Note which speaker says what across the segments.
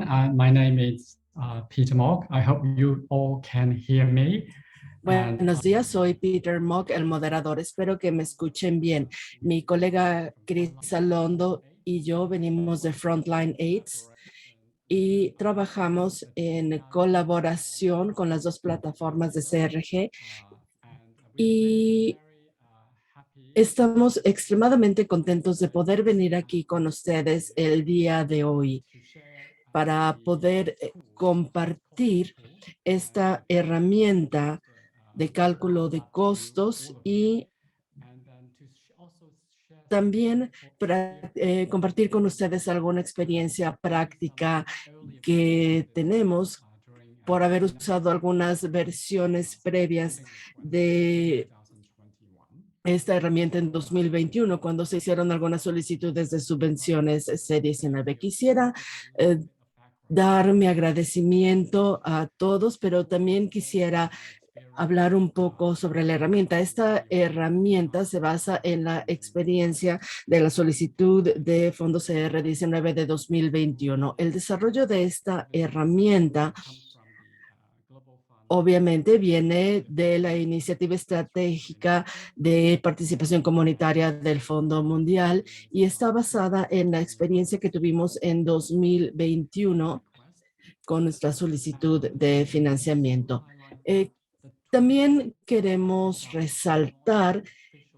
Speaker 1: My name is Peter Mock. I hope you all can hear me.
Speaker 2: Buenos días, soy Peter Mock, el moderador. Espero que me escuchen bien. Mi colega Chris Alondo y yo venimos de Frontline AIDS y trabajamos en colaboración con las dos plataformas de CRG y estamos extremadamente contentos de poder venir aquí con ustedes el día de hoy para poder compartir esta herramienta de cálculo de costos y también para compartir con ustedes alguna experiencia práctica que tenemos por haber usado algunas versiones previas de esta herramienta en 2021, cuando se hicieron algunas solicitudes de subvenciones C19. Quisiera dar mi agradecimiento a todos, pero también quisiera hablar un poco sobre la herramienta. Esta herramienta se basa en la experiencia de la solicitud de fondos CR19 de 2021. El desarrollo de esta herramienta obviamente viene de la iniciativa estratégica de participación comunitaria del Fondo Mundial y está basada en la experiencia que tuvimos en 2021 con nuestra solicitud de financiamiento. También queremos resaltar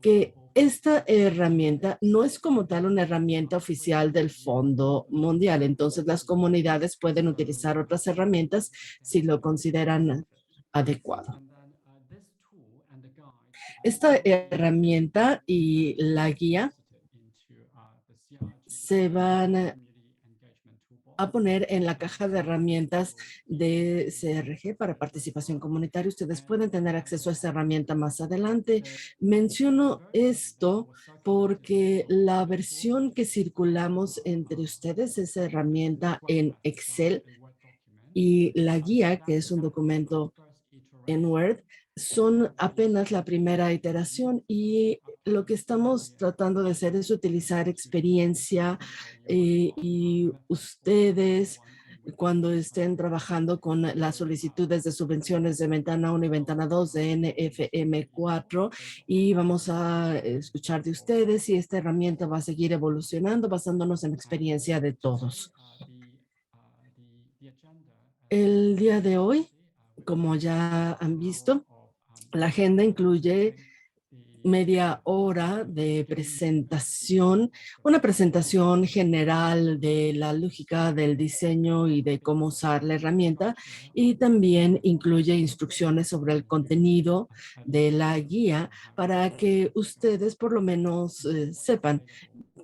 Speaker 2: que esta herramienta no es como tal una herramienta oficial del Fondo Mundial. Entonces, las comunidades pueden utilizar otras herramientas si lo consideran adecuado. Esta herramienta y la guía se van a poner en la caja de herramientas de CRG para participación comunitaria. Ustedes pueden tener acceso a esta herramienta más adelante. Menciono esto porque la versión que circulamos entre ustedes es herramienta en Excel y la guía, que es un documento en Word, son apenas la primera iteración y lo que estamos tratando de hacer es utilizar experiencia y ustedes cuando estén trabajando con las solicitudes de subvenciones de ventana 1 y ventana 2 de NFM4 y vamos a escuchar de ustedes y esta herramienta va a seguir evolucionando basándonos en la experiencia de todos. El día de hoy, como ya han visto, la agenda incluye media hora de presentación, una presentación general de la lógica del diseño y de cómo usar la herramienta, y también incluye instrucciones sobre el contenido de la guía para que ustedes por lo menos sepan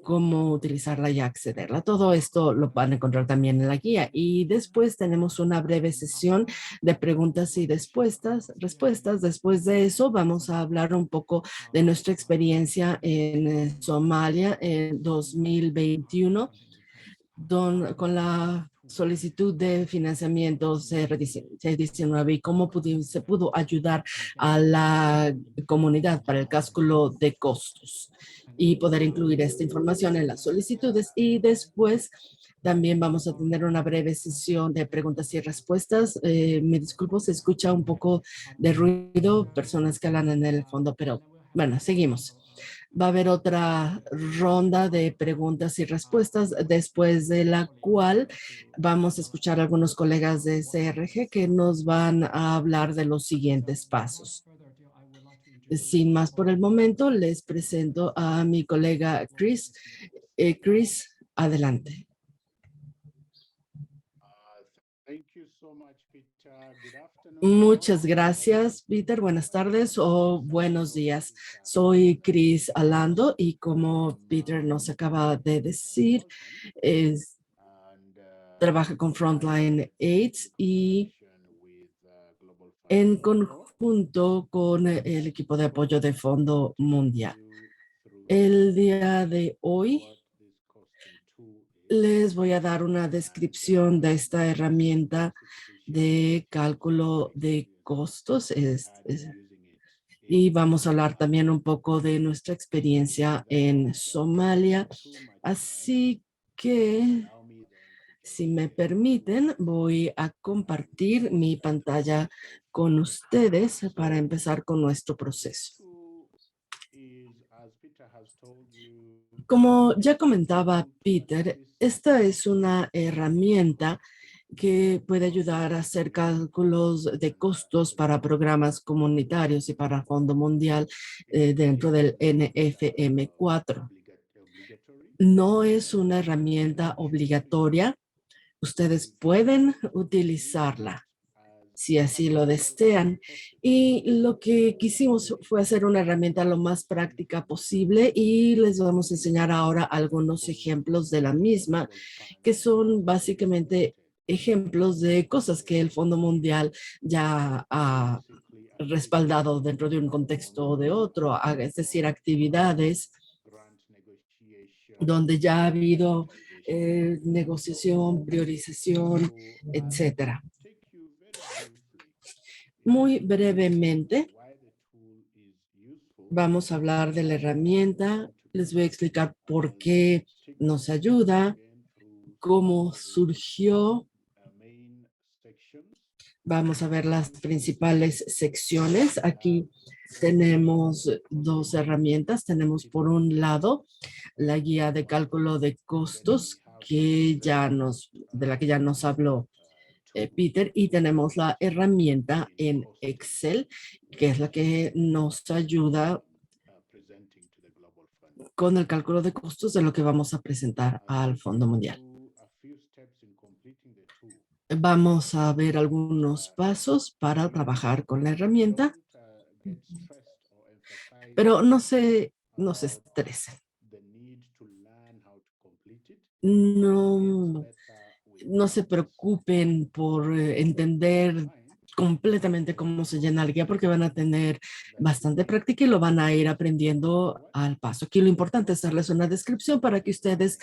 Speaker 2: cómo utilizarla y accederla. Todo esto lo van a encontrar también en la guía. Y después tenemos una breve sesión de preguntas y respuestas. Después de eso vamos a hablar un poco de nuestra experiencia en Somalia en 2021 con la solicitud de financiamiento C19 y cómo se pudo ayudar a la comunidad para el cálculo de costos y poder incluir esta información en las solicitudes. Y después también vamos a tener una breve sesión de preguntas y respuestas. Me disculpo, se escucha un poco de ruido, personas que hablan en el fondo, pero bueno, seguimos. Va a haber otra ronda de preguntas y respuestas, después de la cual vamos a escuchar a algunos colegas de CRG que nos van a hablar de los siguientes pasos. Sin más por el momento, les presento a mi colega Chris. Chris, adelante. Muchas gracias, Peter. Buenas tardes o buenos días. Soy Chris Alando y como Peter nos acaba de decir, trabaja con Frontline AIDS y en conjunto con el equipo de apoyo de Fondo Mundial. El día de hoy les voy a dar una descripción de esta herramienta de cálculo de costos y vamos a hablar también un poco de nuestra experiencia en Somalia. Así que Si me permiten, voy a compartir mi pantalla con ustedes para empezar con nuestro proceso. Como ya comentaba Peter, esta es una herramienta que puede ayudar a hacer cálculos de costos para programas comunitarios y para Fondo Mundial dentro del NFM4. No es una herramienta obligatoria. Ustedes pueden utilizarla si así lo desean. Y lo que quisimos fue hacer una herramienta lo más práctica posible y les vamos a enseñar ahora algunos ejemplos de la misma, que son básicamente ejemplos de cosas que el Fondo Mundial ya ha respaldado dentro de un contexto o de otro, es decir, actividades donde ya ha habido negociación, priorización, etcétera. Muy brevemente, vamos a hablar de la herramienta. Les voy a explicar por qué nos ayuda, cómo surgió. Vamos a ver las principales secciones. Aquí tenemos dos herramientas. Tenemos por un lado la guía de cálculo de costos de la que ya nos habló Peter, y tenemos la herramienta en Excel, que es la que nos ayuda con el cálculo de costos de lo que vamos a presentar al Fondo Mundial. Vamos a ver algunos pasos para trabajar con la herramienta, pero no se estresen. No se preocupen por entender completamente cómo se llena la guía, porque van a tener bastante práctica y lo van a ir aprendiendo al paso. Aquí lo importante es darles una descripción para que ustedes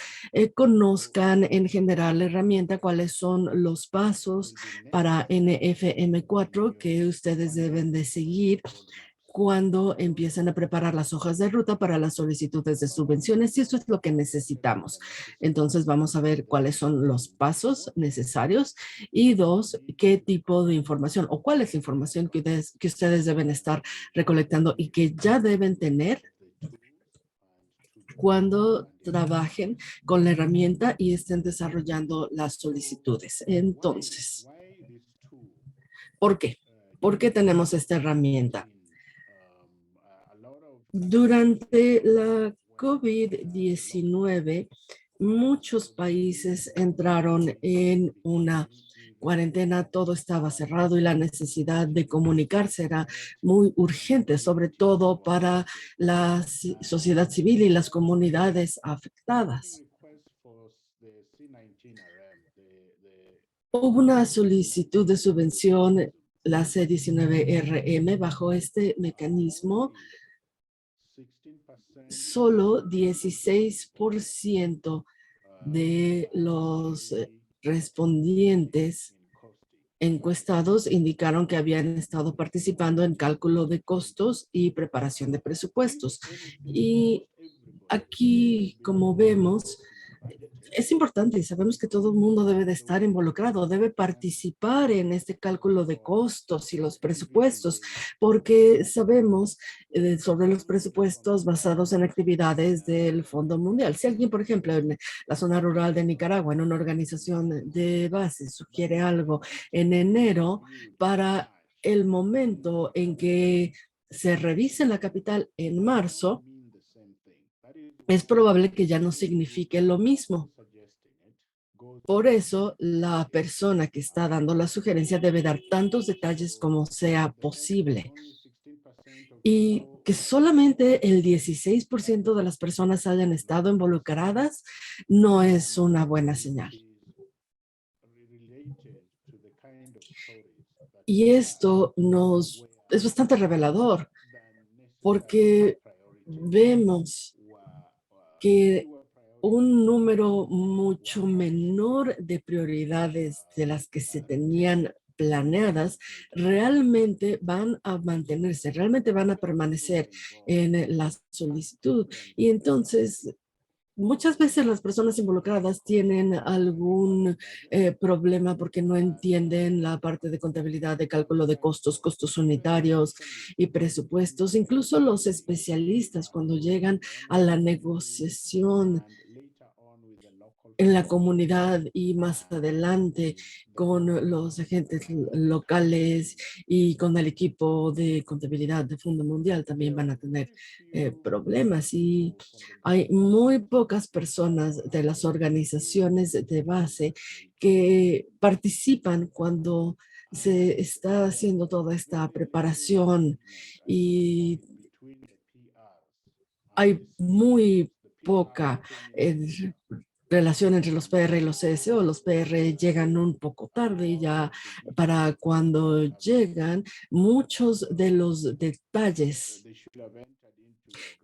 Speaker 2: conozcan en general la herramienta, cuáles son los pasos para NFM4 que ustedes deben de seguir cuando empiezan a preparar las hojas de ruta para las solicitudes de subvenciones, y eso es lo que necesitamos. Entonces vamos a ver cuáles son los pasos necesarios y dos, qué tipo de información o cuál es la información que ustedes deben estar recolectando y que ya deben tener cuando trabajen con la herramienta y estén desarrollando las solicitudes. Entonces, ¿por qué? ¿Por qué tenemos esta herramienta? Durante la COVID-19, muchos países entraron en una cuarentena, todo estaba cerrado y la necesidad de comunicarse era muy urgente, sobre todo para la sociedad civil y las comunidades afectadas. Hubo una solicitud de subvención, la C-19RM, bajo este mecanismo. Solo 16% de los respondientes encuestados indicaron que habían estado participando en cálculo de costos y preparación de presupuestos. Y aquí, como vemos, es importante y sabemos que todo el mundo debe de estar involucrado, debe participar en este cálculo de costos y los presupuestos, porque sabemos sobre los presupuestos basados en actividades del Fondo Mundial. Si alguien, por ejemplo, en la zona rural de Nicaragua, en una organización de base, sugiere algo en enero para el momento en que se revise en la capital en marzo, es probable que ya no signifique lo mismo. Por eso, la persona que está dando la sugerencia debe dar tantos detalles como sea posible. Y que solamente el 16% de las personas hayan estado involucradas no es una buena señal. Y esto es bastante revelador, porque vemos que un número mucho menor de prioridades de las que se tenían planeadas realmente van a mantenerse, realmente van a permanecer en la solicitud. Y entonces muchas veces las personas involucradas tienen algún problema porque no entienden la parte de contabilidad, de cálculo de costos, costos unitarios y presupuestos. Incluso los especialistas cuando llegan a la negociación en la comunidad y más adelante con los agentes locales y con el equipo de contabilidad de Fondo Mundial también van a tener problemas, y hay muy pocas personas de las organizaciones de base que participan cuando se está haciendo toda esta preparación, y hay muy poca relación entre los PR y los CSO. Los PR llegan un poco tarde y ya para cuando llegan, muchos de los detalles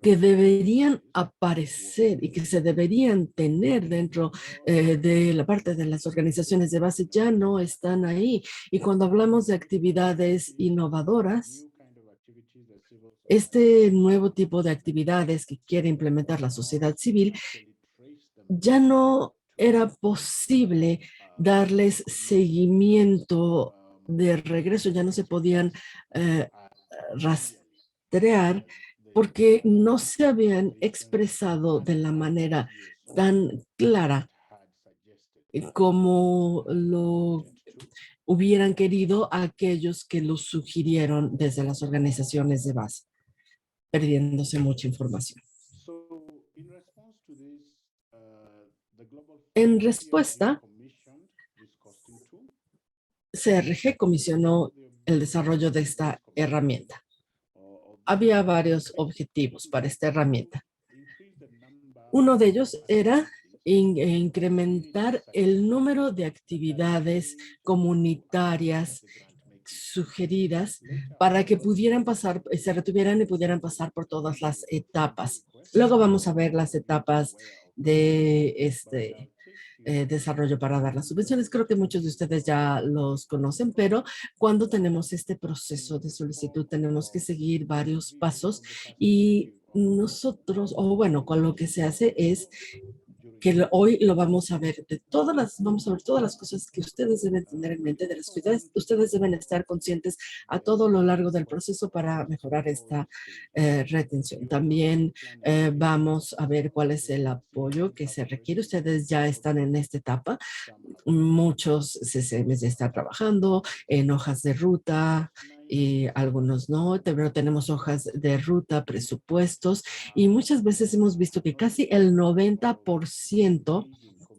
Speaker 2: que deberían aparecer y que se deberían tener dentro de la parte de las organizaciones de base ya no están ahí. Y cuando hablamos de actividades innovadoras, este nuevo tipo de actividades que quiere implementar la sociedad civil, ya no era posible darles seguimiento de regreso, ya no se podían eh, rastrear porque no se habían expresado de la manera tan clara como lo hubieran querido aquellos que lo sugirieron desde las organizaciones de base, perdiéndose mucha información. En respuesta, CRG comisionó el desarrollo de esta herramienta. Había varios objetivos para esta herramienta. Uno de ellos era incrementar el número de actividades comunitarias sugeridas para que pudieran pasar, se retuvieran y pudieran pasar por todas las etapas. Luego vamos a ver las etapas de desarrollo para dar las subvenciones. Creo que muchos de ustedes ya los conocen, pero cuando tenemos este proceso de solicitud tenemos que seguir varios pasos, y nosotros, o bueno, con lo que se hace es que hoy lo vamos a ver, vamos a ver todas las cosas que ustedes deben tener en mente, de las que ustedes deben estar conscientes a todo lo largo del proceso para mejorar esta retención. También vamos a ver cuál es el apoyo que se requiere. Ustedes ya están en esta etapa. Muchos CCMs ya están trabajando en hojas de ruta, y algunos no, pero tenemos hojas de ruta, presupuestos, y muchas veces hemos visto que casi el 90%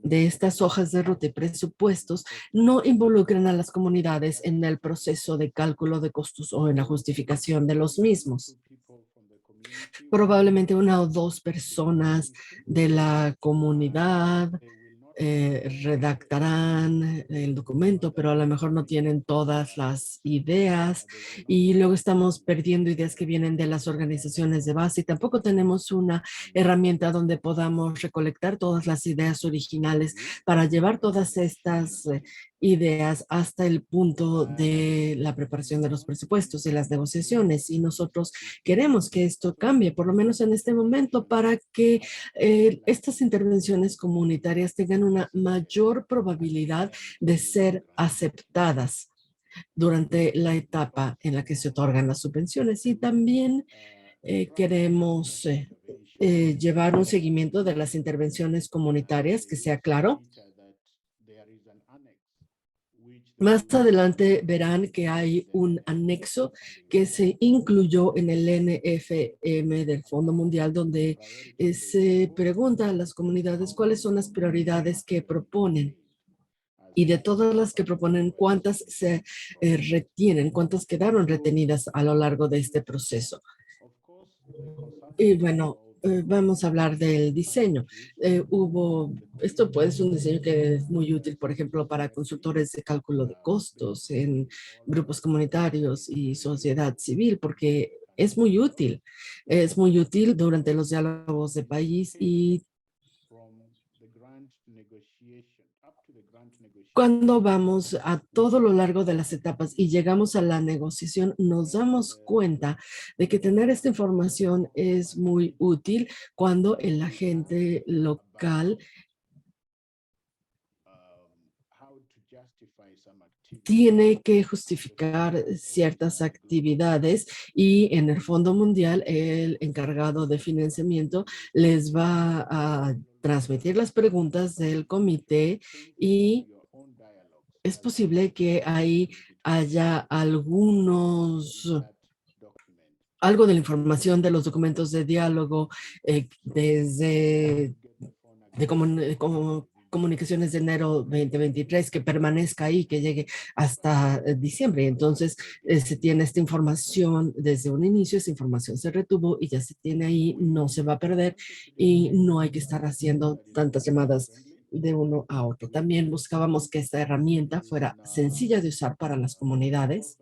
Speaker 2: de estas hojas de ruta y presupuestos no involucran a las comunidades en el proceso de cálculo de costos o en la justificación de los mismos. Probablemente una o dos personas de la comunidad redactarán el documento, pero a lo mejor no tienen todas las ideas, y luego estamos perdiendo ideas que vienen de las organizaciones de base, y tampoco tenemos una herramienta donde podamos recolectar todas las ideas originales para llevar todas estas ideas hasta el punto de la preparación de los presupuestos y las negociaciones. Y nosotros queremos que esto cambie, por lo menos en este momento, para que estas intervenciones comunitarias tengan una mayor probabilidad de ser aceptadas durante la etapa en la que se otorgan las subvenciones. Y también queremos llevar un seguimiento de las intervenciones comunitarias que sea claro. Más adelante verán que hay un anexo que se incluyó en el NFM del Fondo Mundial, donde se pregunta a las comunidades cuáles son las prioridades que proponen. Y de todas las que proponen, ¿cuántas se retienen? ¿Cuántas quedaron retenidas a lo largo de este proceso? Y bueno, vamos a hablar del diseño. Esto pues es un diseño que es muy útil, por ejemplo, para consultores de cálculo de costos en grupos comunitarios y sociedad civil, porque es muy útil. Es muy útil durante los diálogos de país, y Cuando vamos a todo lo largo de las etapas y llegamos a la negociación, nos damos cuenta de que tener esta información es muy útil cuando el agente local tiene que justificar ciertas actividades y en el Fondo Mundial el encargado de financiamiento les va a transmitir las preguntas del comité y es posible que ahí haya algo de la información de los documentos de diálogo desde comunicaciones de enero 2023 que permanezca ahí, que llegue hasta diciembre. Entonces se tiene esta información desde un inicio, esa información se retuvo y ya se tiene ahí, no se va a perder y no hay que estar haciendo tantas llamadas de uno a otro. También buscábamos que esta herramienta fuera sencilla de usar para las comunidades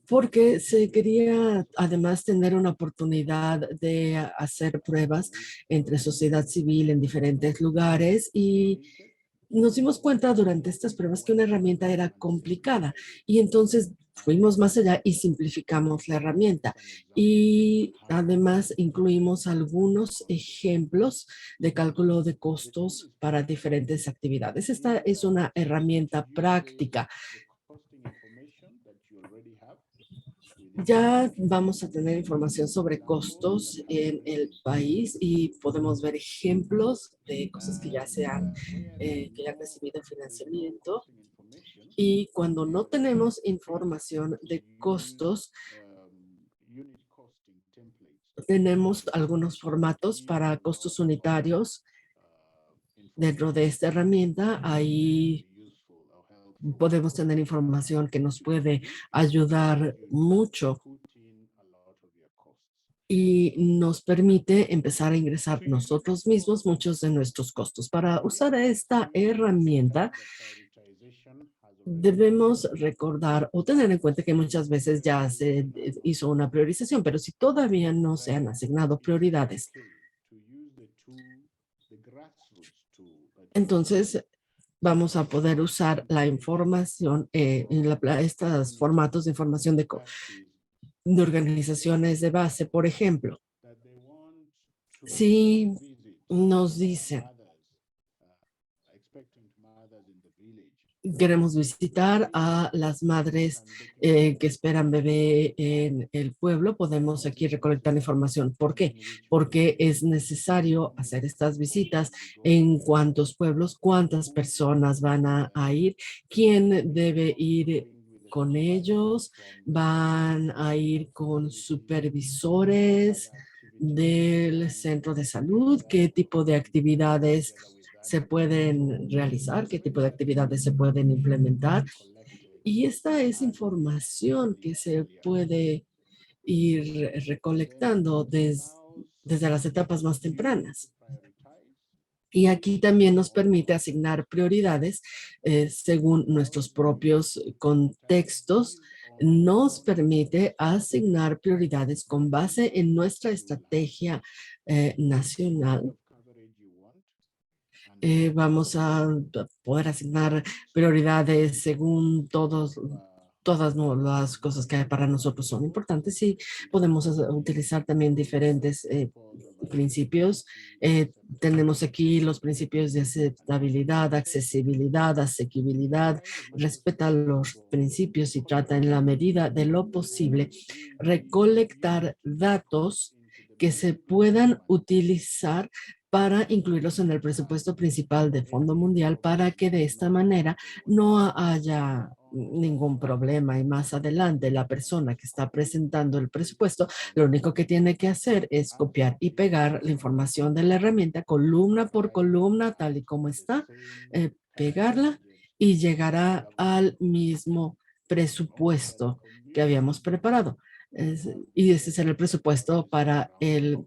Speaker 2: porque se quería además tener una oportunidad de hacer pruebas entre sociedad civil en diferentes lugares y nos dimos cuenta durante estas pruebas que una herramienta era complicada y entonces fuimos más allá y simplificamos la herramienta y además incluimos algunos ejemplos de cálculo de costos para diferentes actividades. Esta es una herramienta práctica. Ya vamos a tener información sobre costos en el país y podemos ver ejemplos de cosas que que ya han recibido financiamiento. Y cuando no tenemos información de costos, tenemos algunos formatos para costos unitarios dentro de esta herramienta. Ahí podemos tener información que nos puede ayudar mucho y nos permite empezar a ingresar nosotros mismos muchos de nuestros costos. Para usar esta herramienta, debemos recordar o tener en cuenta que muchas veces ya se hizo una priorización, pero si todavía no se han asignado prioridades, entonces vamos a poder usar la información estos formatos de información de organizaciones de base. Por ejemplo, si nos dicen, queremos visitar a las madres que esperan bebé en el pueblo, podemos aquí recolectar información. ¿Por qué? Porque es necesario hacer estas visitas en cuántos pueblos, cuántas personas van a ir, quién debe ir con ellos, van a ir con supervisores del centro de salud, qué tipo de actividades se pueden realizar, qué tipo de actividades se pueden implementar. Y esta es información que se puede ir recolectando desde las etapas más tempranas. Y aquí también nos permite asignar prioridades según nuestros propios contextos. Nos permite asignar prioridades con base en nuestra estrategia nacional. Vamos a poder asignar prioridades según todas las cosas que para nosotros son importantes y podemos utilizar también diferentes principios. Tenemos aquí los principios de aceptabilidad, accesibilidad, asequibilidad. Respeta los principios y trata en la medida de lo posible recolectar datos que se puedan utilizar para incluirlos en el presupuesto principal de Fondo Mundial para que de esta manera no haya ningún problema y más adelante la persona que está presentando el presupuesto lo único que tiene que hacer es copiar y pegar la información de la herramienta columna por columna tal y como está, pegarla y llegará al mismo presupuesto que habíamos preparado. Y ese será el presupuesto para el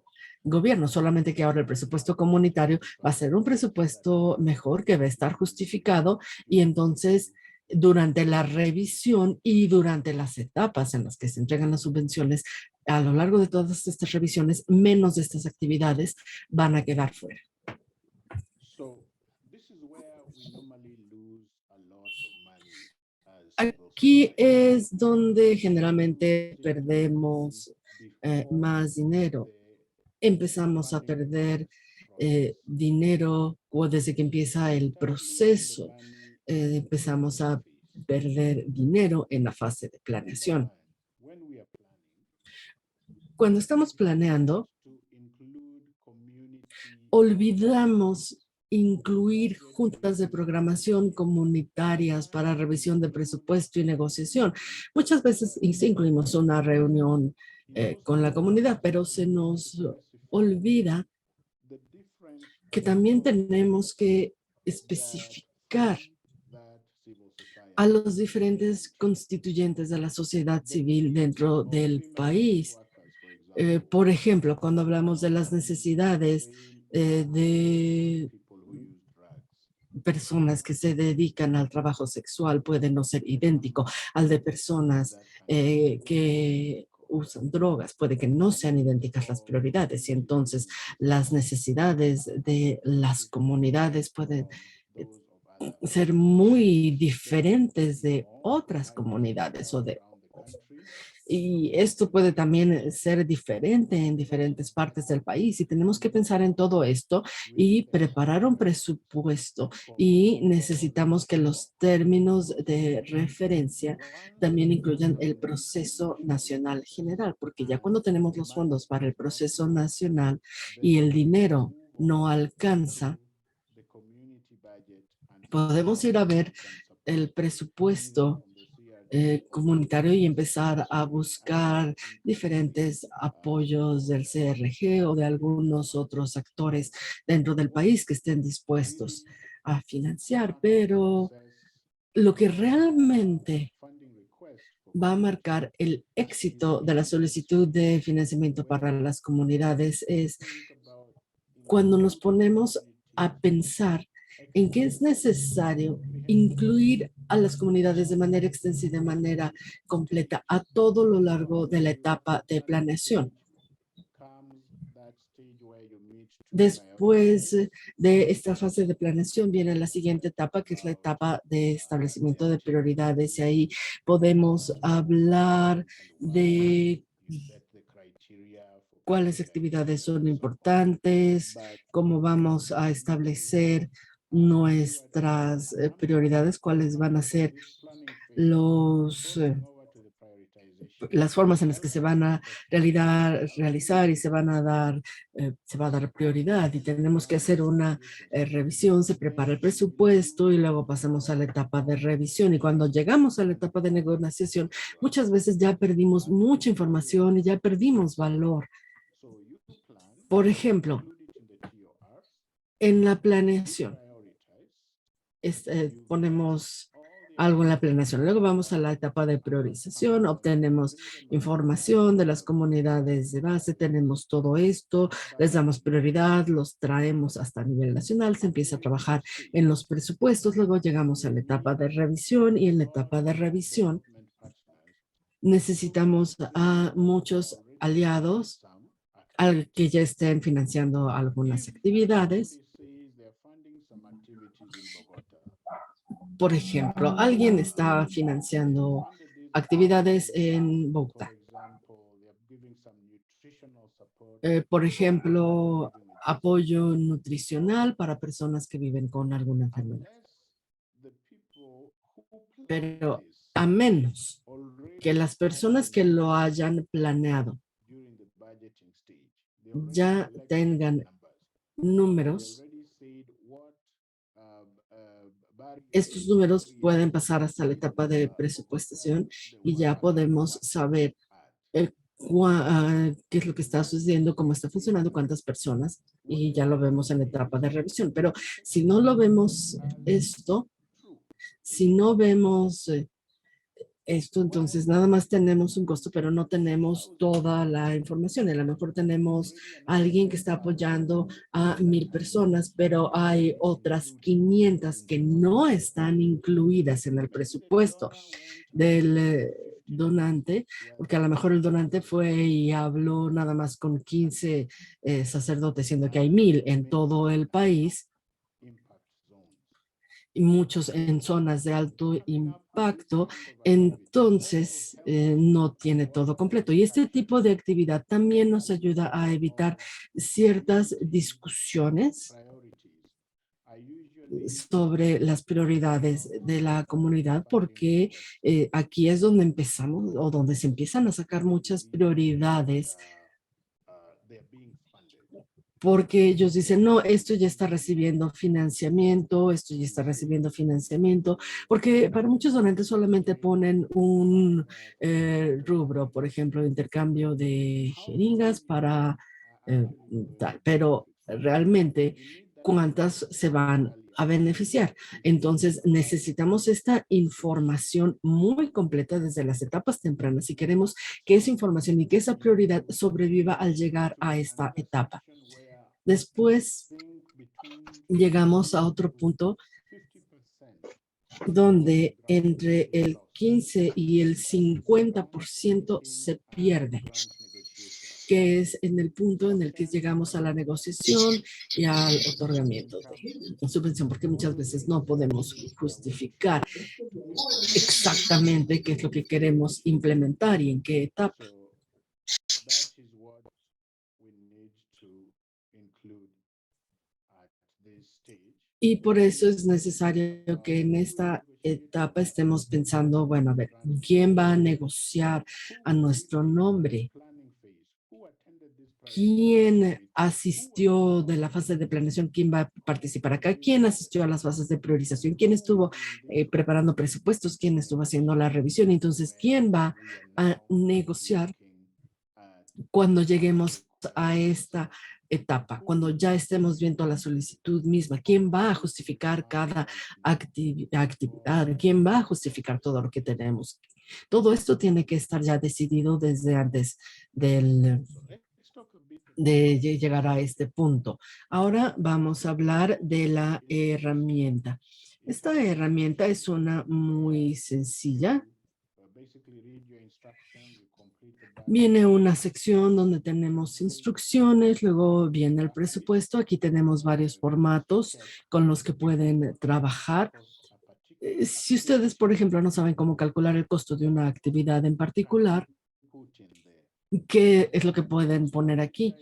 Speaker 2: gobierno, solamente que ahora el presupuesto comunitario va a ser un presupuesto mejor que va a estar justificado y entonces durante la revisión y durante las etapas en las que se entregan las subvenciones a lo largo de todas estas revisiones, menos de estas actividades van a quedar fuera. Aquí es donde generalmente perdemos más dinero. Empezamos a perder dinero o desde que empieza el proceso. Empezamos a perder dinero en la fase de planeación. Cuando estamos planeando, olvidamos incluir juntas de programación comunitarias para revisión de presupuesto y negociación. Muchas veces incluimos una reunión con la comunidad, pero se nos olvida que también tenemos que especificar a los diferentes constituyentes de la sociedad civil dentro del país. Por ejemplo, cuando hablamos de las necesidades de personas que se dedican al trabajo sexual, puede no ser idéntico al de personas que usan drogas, puede que no sean idénticas las prioridades y entonces las necesidades de las comunidades pueden ser muy diferentes de otras comunidades y esto puede también ser diferente en diferentes partes del país y tenemos que pensar en todo esto y preparar un presupuesto y necesitamos que los términos de referencia también incluyan el proceso nacional general, porque ya cuando tenemos los fondos para el proceso nacional y el dinero no alcanza, podemos ir a ver el presupuesto comunitario y empezar a buscar diferentes apoyos del CRG o de algunos otros actores dentro del país que estén dispuestos a financiar. Pero lo que realmente va a marcar el éxito de la solicitud de financiamiento para las comunidades es cuando nos ponemos a pensar en que es necesario incluir a las comunidades de manera extensa y de manera completa a todo lo largo de la etapa de planeación. Después de esta fase de planeación viene la siguiente etapa, que es la etapa de establecimiento de prioridades. Y ahí podemos hablar de cuáles actividades son importantes, cómo vamos a establecer nuestras prioridades, cuáles van a ser las formas en las que se van a realizar y se van a dar, se va a dar prioridad y tenemos que hacer una revisión, se prepara el presupuesto y luego pasamos a la etapa de revisión y cuando llegamos a la etapa de negociación, muchas veces ya perdimos mucha información y ya perdimos valor. Por ejemplo, en la planeación, ponemos algo en la planeación. Luego vamos a la etapa de priorización, obtenemos información de las comunidades de base, tenemos todo esto, les damos prioridad, los traemos hasta nivel nacional, se empieza a trabajar en los presupuestos, luego llegamos a la etapa de revisión y en la etapa de revisión necesitamos a muchos aliados al que ya estén financiando algunas actividades. Por ejemplo, alguien está financiando actividades en Bogotá. Por ejemplo, apoyo nutricional para personas que viven con alguna enfermedad. Pero a menos que las personas que lo hayan planeado ya tengan números, estos números pueden pasar hasta la etapa de presupuestación y ya podemos saber qué es lo que está sucediendo, cómo está funcionando, cuántas personas, y ya lo vemos en la etapa de revisión. Pero si no lo vemos esto, si no vemos esto, entonces nada más tenemos un costo, pero no tenemos toda la información. A lo mejor tenemos a alguien que está apoyando a 1000 personas, pero hay otras 500 que no están incluidas en el presupuesto del donante, porque a lo mejor el donante fue y habló nada más con 15 sacerdotes, siendo que hay 1000 en todo el país y muchos en zonas de alto impacto, entonces no tiene todo completo. Y este tipo de actividad también nos ayuda a evitar ciertas discusiones sobre las prioridades de la comunidad, porque aquí es donde empezamos o donde se empiezan a sacar muchas prioridades, porque ellos dicen, no, esto ya está recibiendo financiamiento, esto ya está recibiendo financiamiento, porque para muchos donantes solamente ponen un rubro, por ejemplo, intercambio de jeringas para tal, pero realmente, ¿cuántas se van a beneficiar? Entonces, necesitamos esta información muy completa desde las etapas tempranas si queremos que esa información y que esa prioridad sobreviva al llegar a esta etapa. Después llegamos a otro punto donde entre el 15 y el 50% se pierde, que es en el punto en el que llegamos a la negociación y al otorgamiento de subvención, porque muchas veces no podemos justificar exactamente qué es lo que queremos implementar y en qué etapa. Y por eso es necesario que en esta etapa estemos pensando, bueno, a ver, ¿quién va a negociar a nuestro nombre? ¿Quién asistió de la fase de planeación? ¿Quién va a participar acá? ¿Quién asistió a las fases de priorización? ¿Quién estuvo preparando presupuestos? ¿Quién estuvo haciendo la revisión? Entonces, ¿quién va a negociar cuando lleguemos a esta etapa, cuando ya estemos viendo la solicitud misma? ¿Quién va a justificar cada actividad? ¿Quién va a justificar todo lo que tenemos? Todo esto tiene que estar ya decidido desde antes del, de llegar a este punto. Ahora vamos a hablar de la herramienta. Esta herramienta es una muy sencilla. Viene una sección donde tenemos instrucciones, luego viene el presupuesto. Aquí tenemos varios formatos con los que pueden trabajar. Si ustedes, por ejemplo, no saben cómo calcular el costo de una actividad en particular, ¿qué es lo que pueden poner aquí?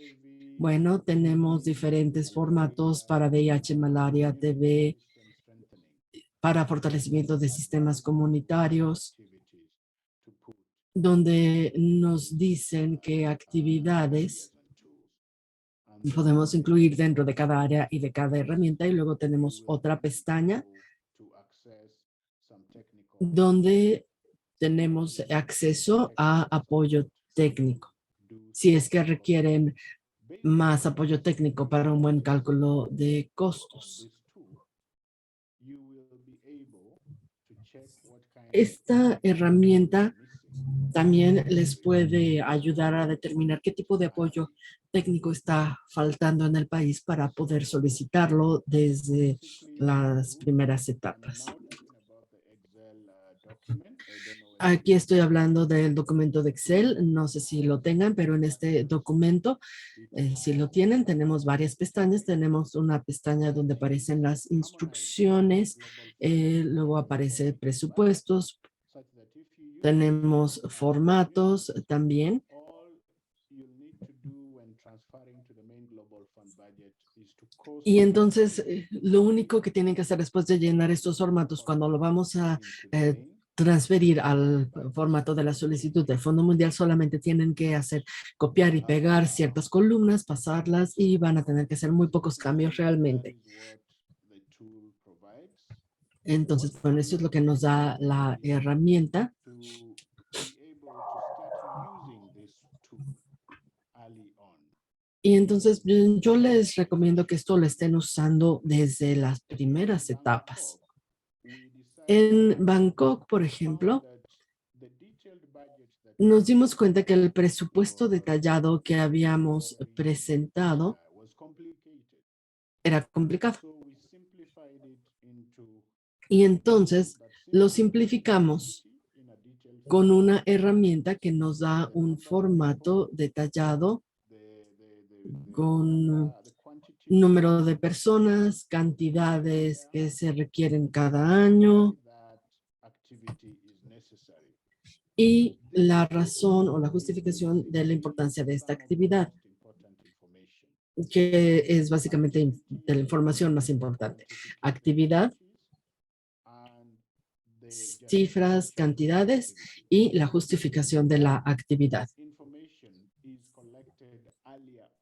Speaker 2: Bueno, tenemos diferentes formatos para VIH, malaria, TB, para fortalecimiento de sistemas comunitarios, donde nos dicen qué actividades podemos incluir dentro de cada área y de cada herramienta. Y luego tenemos otra pestaña donde tenemos acceso a apoyo técnico. Si es que requieren más apoyo técnico para un buen cálculo de costos. Esta herramienta también les puede ayudar a determinar qué tipo de apoyo técnico está faltando en el país para poder solicitarlo desde las primeras etapas. Aquí estoy hablando del documento de Excel, no sé si lo tengan, pero en este documento, si lo tienen, tenemos varias pestañas. Tenemos una pestaña donde aparecen las instrucciones, luego aparece presupuestos, tenemos formatos también. Y entonces, lo único que tienen que hacer después de llenar estos formatos, cuando lo vamos a transferir al formato de la solicitud del Fondo Mundial, solamente tienen que hacer copiar y pegar ciertas columnas, pasarlas y van a tener que hacer muy pocos cambios realmente. Entonces, bueno, eso es lo que nos da la herramienta. Y entonces yo les recomiendo que esto lo estén usando desde las primeras etapas. En Bangkok, por ejemplo, nos dimos cuenta que el presupuesto detallado que habíamos presentado era complicado. Y entonces lo simplificamos con una herramienta que nos da un formato detallado con número de personas, cantidades que se requieren cada año y la razón o la justificación de la importancia de esta actividad, que es básicamente de la información más importante. Actividad, cifras, cantidades y la justificación de la actividad.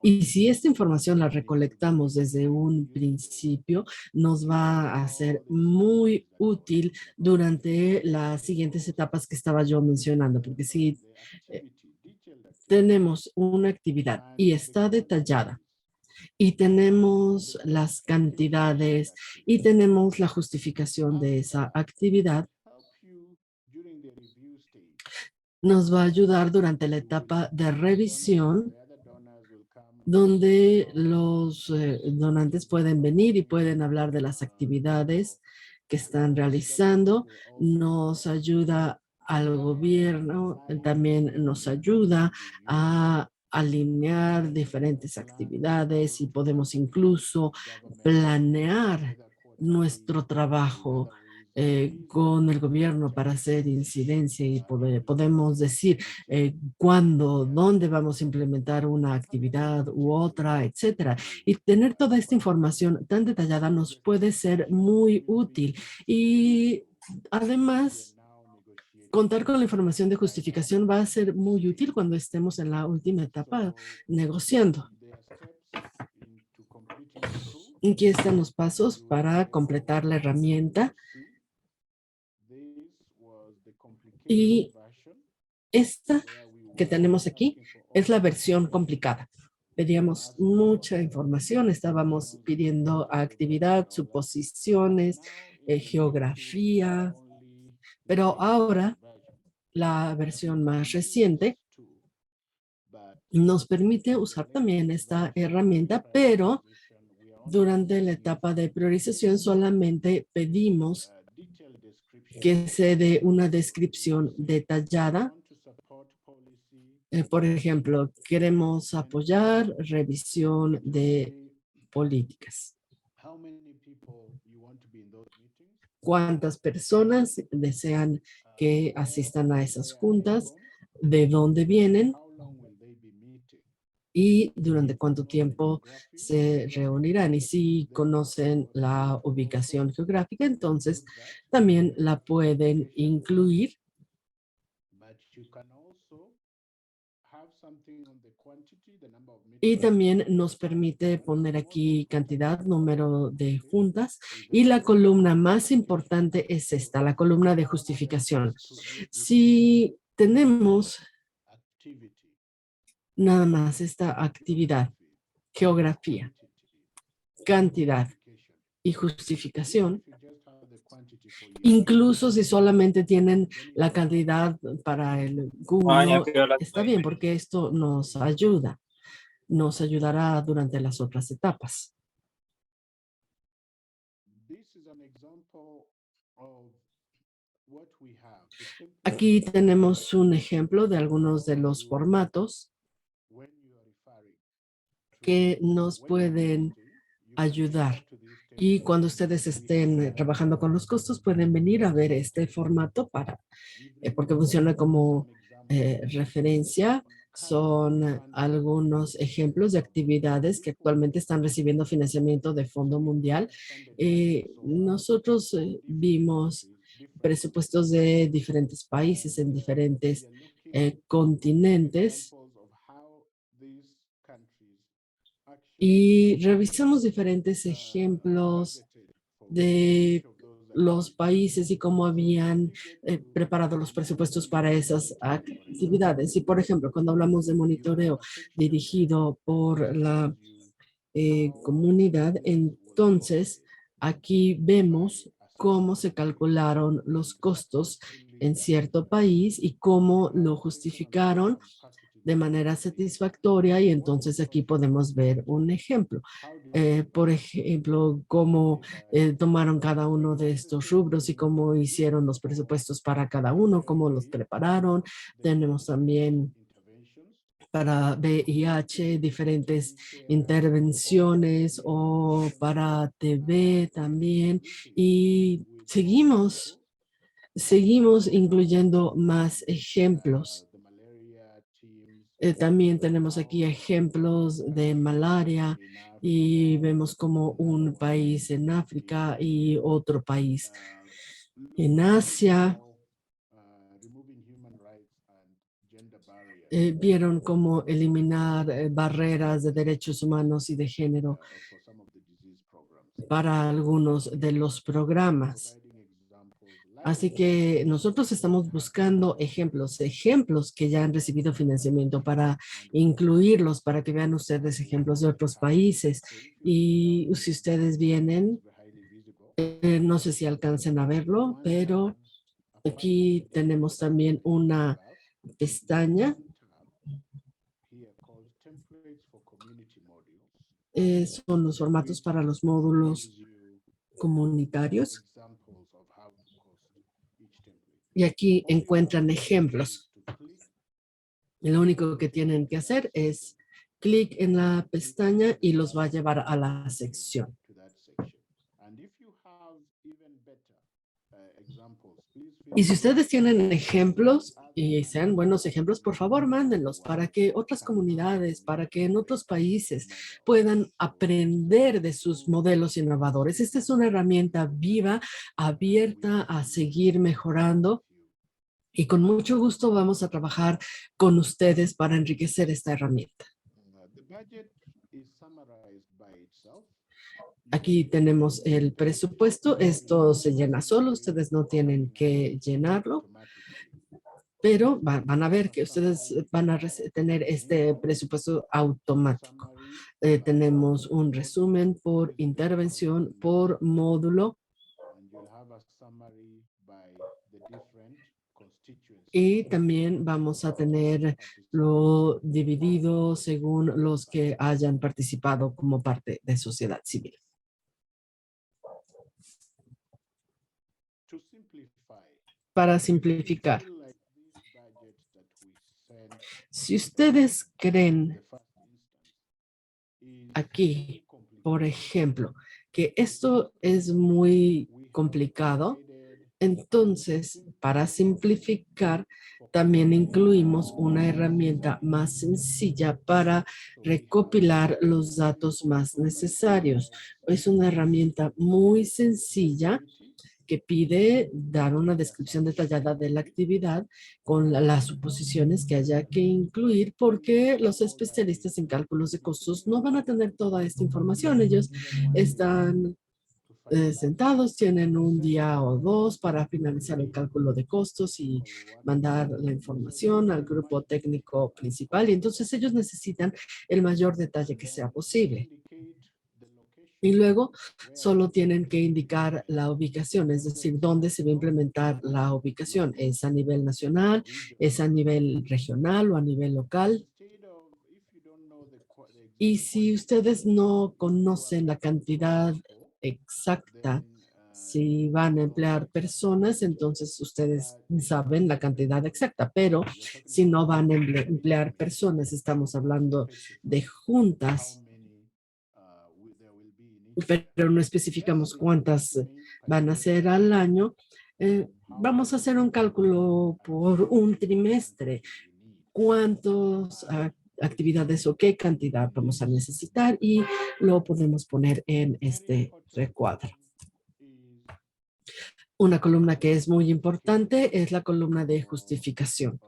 Speaker 2: Y si esta información la recolectamos desde un principio, nos va a ser muy útil durante las siguientes etapas que estaba yo mencionando, porque si eh, tenemos una actividad y está detallada y tenemos las cantidades y tenemos la justificación de esa actividad, nos va a ayudar durante la etapa de revisión donde los donantes pueden venir y pueden hablar de las actividades que están realizando. Nos ayuda al gobierno, también nos ayuda a alinear diferentes actividades y podemos incluso planear nuestro trabajo con el gobierno para hacer incidencia y podemos decir cuándo, dónde vamos a implementar una actividad u otra, etcétera. Y tener toda esta información tan detallada nos puede ser muy útil. Y además, contar con la información de justificación va a ser muy útil cuando estemos en la última etapa negociando. Aquí están los pasos para completar la herramienta. Y esta que tenemos aquí es la versión complicada. Pedíamos mucha información, estábamos pidiendo actividad, suposiciones, geografía, pero ahora la versión más reciente nos permite usar también esta herramienta, pero durante la etapa de priorización solamente pedimos que se dé una descripción detallada. Por ejemplo, queremos apoyar revisión de políticas. ¿Cuántas personas desean que asistan a esas juntas? ¿De dónde vienen? ¿Y durante cuánto tiempo se reunirán? Y si conocen la ubicación geográfica, entonces también la pueden incluir. Y también nos permite poner aquí cantidad, número de juntas. Y la columna más importante es esta, la columna de justificación. Si tenemos nada más esta actividad, geografía, cantidad y justificación, incluso si solamente tienen la cantidad para el
Speaker 3: Vaya,
Speaker 2: Google,
Speaker 3: que hola.
Speaker 2: está bien porque esto nos ayuda, nos ayudará durante las otras etapas. Aquí tenemos un ejemplo de algunos de los formatos que nos pueden ayudar. Y cuando ustedes estén trabajando con los costos, pueden venir a ver este formato porque funciona como referencia. Son algunos ejemplos de actividades que actualmente están recibiendo financiamiento de Fondo Mundial. Nosotros vimos presupuestos de diferentes países en diferentes continentes y revisamos diferentes ejemplos de los países y cómo habían preparado los presupuestos para esas actividades. Y, por ejemplo, cuando hablamos de monitoreo dirigido por la comunidad, entonces aquí vemos cómo se calcularon los costos en cierto país y cómo lo justificaron de manera satisfactoria, y entonces aquí podemos ver un ejemplo. Por ejemplo, cómo tomaron cada uno de estos rubros y cómo hicieron los presupuestos para cada uno, cómo los prepararon. Tenemos también para VIH diferentes intervenciones, o para TV también, y seguimos incluyendo más ejemplos. También tenemos aquí ejemplos de malaria, y vemos como un país en África y otro país en Asia. Vieron cómo eliminar barreras de derechos humanos y de género para algunos de los programas. Así que nosotros estamos buscando ejemplos que ya han recibido financiamiento, para incluirlos, para que vean ustedes ejemplos de otros países. Y si ustedes vienen, no sé si alcancen a verlo, pero aquí tenemos también una pestaña. Son los formatos para los módulos comunitarios. Y aquí encuentran ejemplos. Y lo único que tienen que hacer es clic en la pestaña y los va a llevar a la sección. Y si ustedes tienen ejemplos y sean buenos ejemplos, por favor, mándenlos para que otras comunidades, para que en otros países puedan aprender de sus modelos innovadores. Esta es una herramienta viva, abierta a seguir mejorando. Y con mucho gusto vamos a trabajar con ustedes para enriquecer esta herramienta. Aquí tenemos el presupuesto. Esto se llena solo, ustedes no tienen que llenarlo, pero van a ver que ustedes van a tener este presupuesto automático. Tenemos un resumen por intervención, por módulo. Y también vamos a tener lo dividido según los que hayan participado como parte de sociedad civil. Para simplificar, si ustedes creen aquí, por ejemplo, que esto es muy complicado, entonces, para simplificar, también incluimos una herramienta más sencilla para recopilar los datos más necesarios. Es una herramienta muy sencilla que pide dar una descripción detallada de la actividad con las suposiciones que haya que incluir, porque los especialistas en cálculos de costos no van a tener toda esta información. Ellos están sentados, tienen un día o dos para finalizar el cálculo de costos y mandar la información al grupo técnico principal, y entonces ellos necesitan el mayor detalle que sea posible. Y luego solo tienen que indicar la ubicación, es decir, dónde se va a implementar la ubicación. ¿Es a nivel nacional, es a nivel regional o a nivel local? Y si ustedes no conocen la cantidad exacta, si van a emplear personas, entonces ustedes saben la cantidad exacta, pero si no van a emplear personas, estamos hablando de juntas, pero no especificamos cuántas van a ser al año. Vamos a hacer un cálculo por un trimestre. ¿Cuántas actividades o qué cantidad vamos a necesitar? Y lo podemos poner en este recuadro. Una columna que es muy importante es la columna de justificación.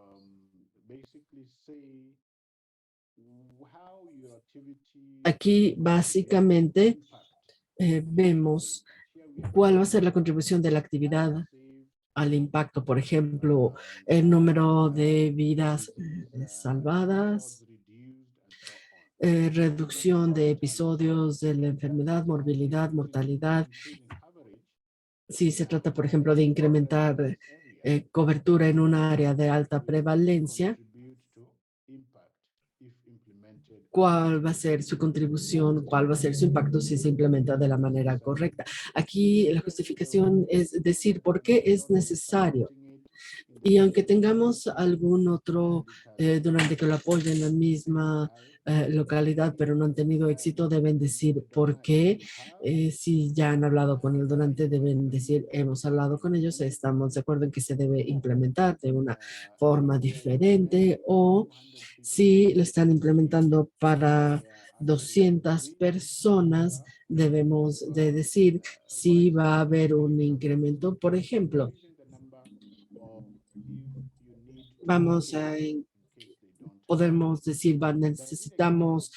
Speaker 2: Aquí básicamente vemos cuál va a ser la contribución de la actividad al impacto. Por ejemplo, el número de vidas salvadas, reducción de episodios de la enfermedad, morbilidad, mortalidad. Si se trata, por ejemplo, de incrementar cobertura en un área de alta prevalencia, cuál va a ser su contribución, cuál va a ser su impacto si se implementa de la manera correcta. Aquí la justificación es decir por qué es necesario. Y aunque tengamos algún otro donante que lo apoye en la misma localidad, pero no han tenido éxito, deben decir por qué. Si ya han hablado con el donante, deben decir, hemos hablado con ellos, estamos de acuerdo en que se debe implementar de una forma diferente, o si lo están implementando para 200 personas, debemos de decir si va a haber un incremento. Por ejemplo, vamos a, podemos decir, necesitamos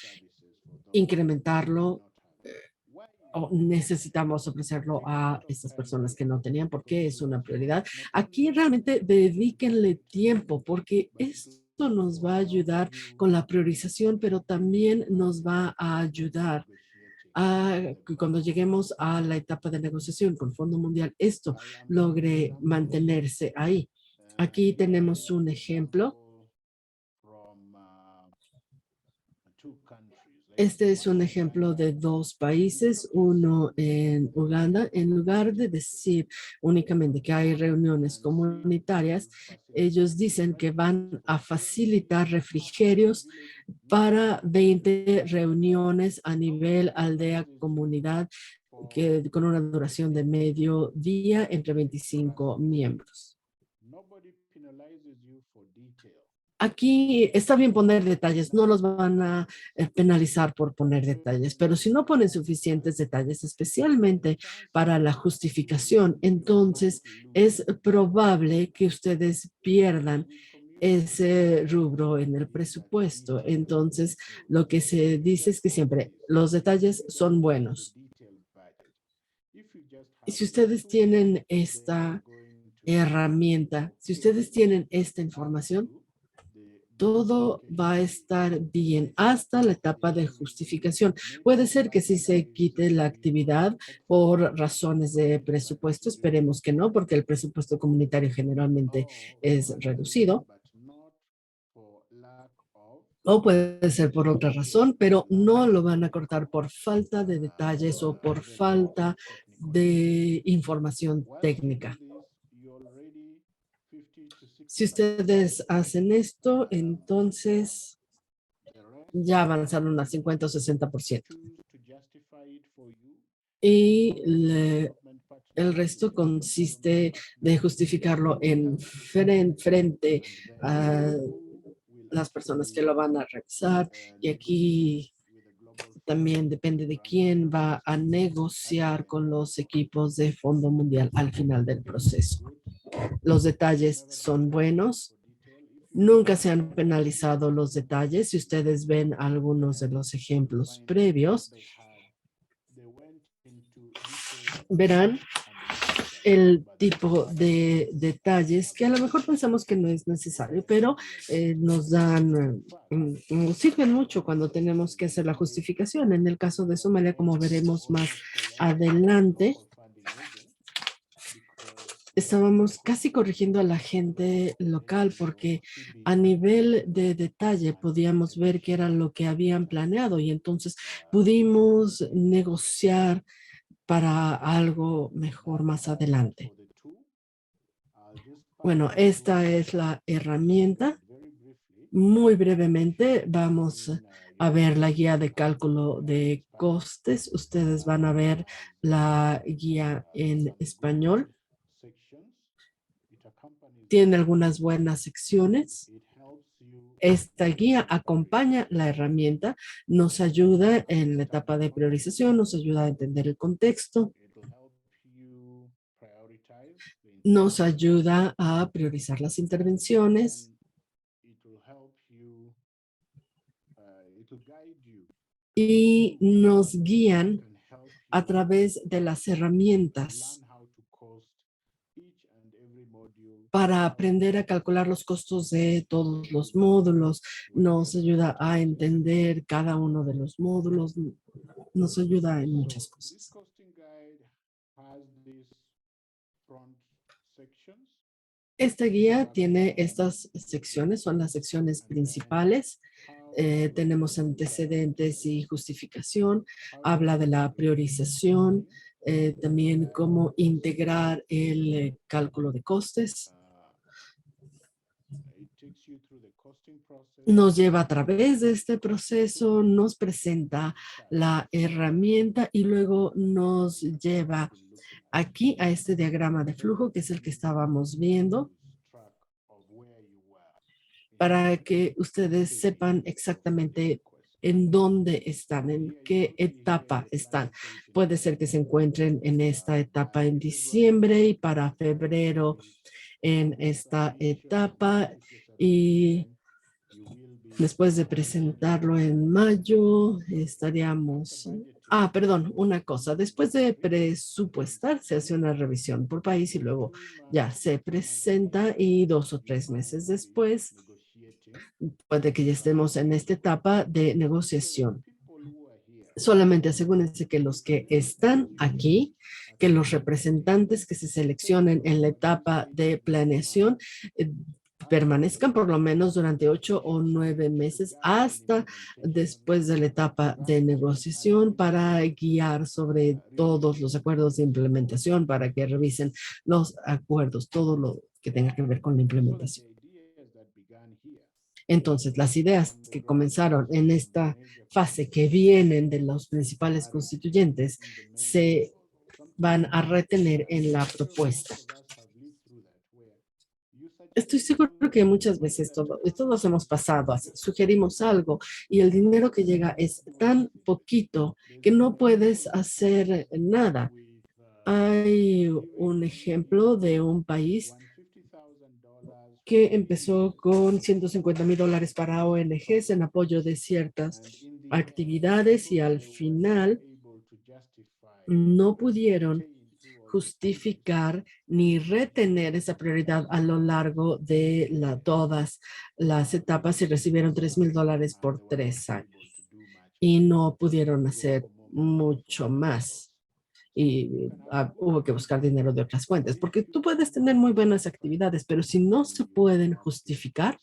Speaker 2: incrementarlo o necesitamos ofrecerlo a estas personas que no tenían, porque es una prioridad. Aquí realmente dedíquenle tiempo, porque esto nos va a ayudar con la priorización, pero también nos va a ayudar a que cuando lleguemos a la etapa de negociación con el Fondo Mundial, esto logre mantenerse ahí. Aquí tenemos un ejemplo. Este es un ejemplo de dos países, uno en Uganda. En lugar de decir únicamente que hay reuniones comunitarias, ellos dicen que van a facilitar refrigerios para 20 reuniones a nivel aldea, comunidad, que, con una duración de medio día entre 25 miembros. Aquí está bien poner detalles, no los van a penalizar por poner detalles, pero si no ponen suficientes detalles, especialmente para la justificación, entonces es probable que ustedes pierdan ese rubro en el presupuesto. Entonces, lo que se dice es que siempre los detalles son buenos. Y si ustedes tienen esta herramienta, si ustedes tienen esta información, todo va a estar bien hasta la etapa de justificación. Puede ser que sí se quite la actividad por razones de presupuesto. Esperemos que no, porque el presupuesto comunitario generalmente es reducido. O puede ser por otra razón, pero no lo van a cortar por falta de detalles o por falta de información técnica. Si ustedes hacen esto, entonces ya avanzaron a 50 o 60%. Y el resto consiste de justificarlo en frente a las personas que lo van a revisar. Y aquí también depende de quién va a negociar con los equipos de Fondo Mundial al final del proceso. Los detalles son buenos. Nunca se han penalizado los detalles. Si ustedes ven algunos de los ejemplos previos, verán el tipo de detalles que a lo mejor pensamos que no es necesario, pero nos dan, nos sirven mucho cuando tenemos que hacer la justificación. En el caso de Somalia, como veremos más adelante, estábamos casi corrigiendo a la gente local porque a nivel de detalle podíamos ver qué era lo que habían planeado y entonces pudimos negociar para algo mejor más adelante. Bueno, esta es la herramienta. Muy brevemente vamos a ver la guía de cálculo de costes. Ustedes van a ver la guía en español. Tiene algunas buenas secciones. Esta guía acompaña la herramienta, nos ayuda en la etapa de priorización, nos ayuda a entender el contexto, nos ayuda a priorizar las intervenciones y nos guían a través de las herramientas para aprender a calcular los costos de todos los módulos, nos ayuda a entender cada uno de los módulos, nos ayuda en muchas cosas. Esta guía tiene estas secciones, son las secciones principales. Tenemos antecedentes y justificación, habla de la priorización, también cómo integrar el cálculo de costes. Nos lleva a través de este proceso, nos presenta la herramienta y luego nos lleva aquí a este diagrama de flujo, que es el que estábamos viendo, para que ustedes sepan exactamente en dónde están, en qué etapa están. Puede ser que se encuentren en esta etapa en diciembre y para febrero en esta etapa, y después de presentarlo en mayo estaríamos... Ah, perdón, una cosa. Después de presupuestar, se hace una revisión por país y luego ya se presenta, y 2 o 3 meses después puede que ya estemos en esta etapa de negociación. Solamente asegúrense que los que están aquí, que los representantes que se seleccionen en la etapa de planeación, permanezcan por lo menos durante 8 o 9 meses hasta después de la etapa de negociación, para guiar sobre todos los acuerdos de implementación, para que revisen los acuerdos, todo lo que tenga que ver con la implementación. Entonces, las ideas que comenzaron en esta fase, que vienen de los principales constituyentes, se van a retener en la propuesta. Estoy seguro que muchas veces todos hemos pasado así, sugerimos algo y el dinero que llega es tan poquito que no puedes hacer nada. Hay un ejemplo de un país que empezó con $150,000 para ONGs en apoyo de ciertas actividades, y al final no pudieron justificar ni retener esa prioridad a lo largo de todas las etapas, y recibieron $3,000 por 3 años y no pudieron hacer mucho más. Y hubo que buscar dinero de otras fuentes, porque tú puedes tener muy buenas actividades, pero si no se pueden justificar,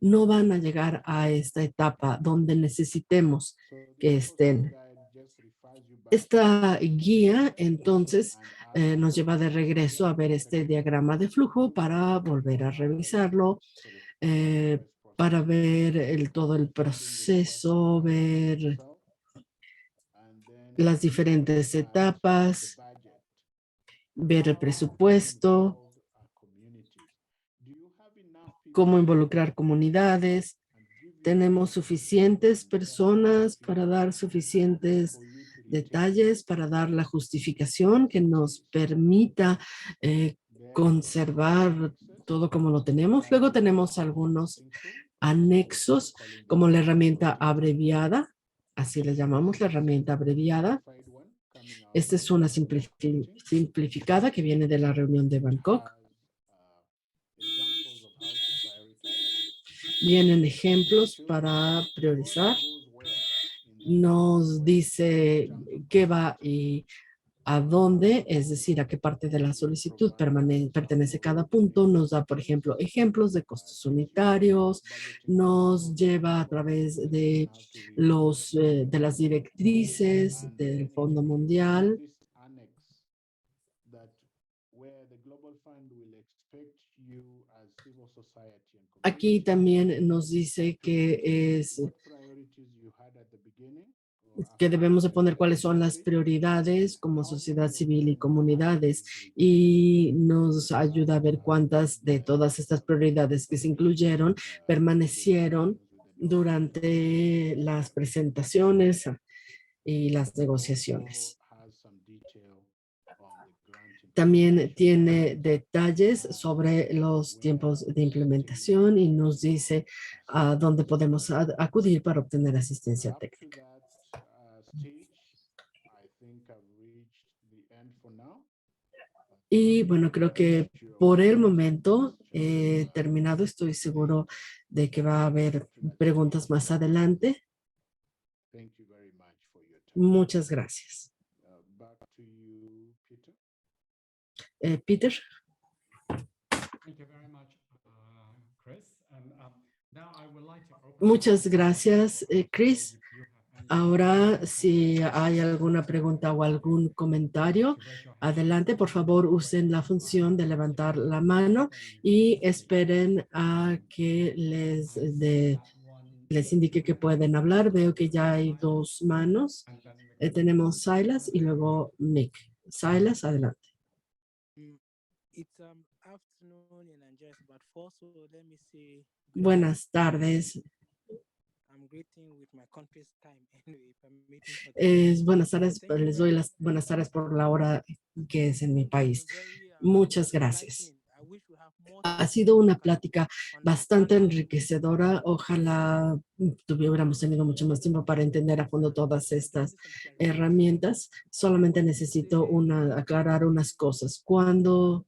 Speaker 2: no van a llegar a esta etapa donde necesitemos que estén. Esta guía entonces nos lleva de regreso a ver este diagrama de flujo para volver a revisarlo, para ver todo el proceso, ver las diferentes etapas, ver el presupuesto, cómo involucrar comunidades. Tenemos suficientes personas para dar suficientes detalles, para dar la justificación que nos permita conservar todo como lo tenemos. Luego tenemos algunos anexos, como la herramienta abreviada, así le llamamos, la herramienta abreviada. Esta es una simplificada que viene de la reunión de Bangkok. Vienen ejemplos para priorizar. Nos dice qué va y a dónde, es decir, a qué parte de la solicitud pertenece cada punto. Nos da, por ejemplo, ejemplos de costos unitarios, nos lleva a través de de las directrices del Fondo Mundial. Aquí también nos dice que debemos de poner cuáles son las prioridades como sociedad civil y comunidades, y nos ayuda a ver cuántas de todas estas prioridades que se incluyeron permanecieron durante las presentaciones y las negociaciones. También tiene detalles sobre los tiempos de implementación y nos dice a dónde podemos acudir para obtener asistencia técnica. Y bueno, creo que por el momento he terminado. Estoy seguro de que va a haber preguntas más adelante. Muchas gracias. Peter. Muchas gracias, Chris. Ahora, si hay alguna pregunta o algún comentario, adelante, por favor, usen la función de levantar la mano y esperen a que les indique que pueden hablar. Veo que ya hay dos manos. Tenemos Silas y luego Nick. Silas, adelante.
Speaker 3: It's afternoon in Nigeria, it's about 4, so let me say
Speaker 2: Buenas tardes.
Speaker 3: I'm greeting with my country's time anyway. Permitting for
Speaker 2: Buenas tardes, les doy las buenas tardes por la hora que es en mi país. Muchas gracias. Ha sido una plática bastante enriquecedora. Ojalá tuviéramos tenido mucho más tiempo para entender a fondo todas estas herramientas. Solamente necesito aclarar unas cosas. Cuando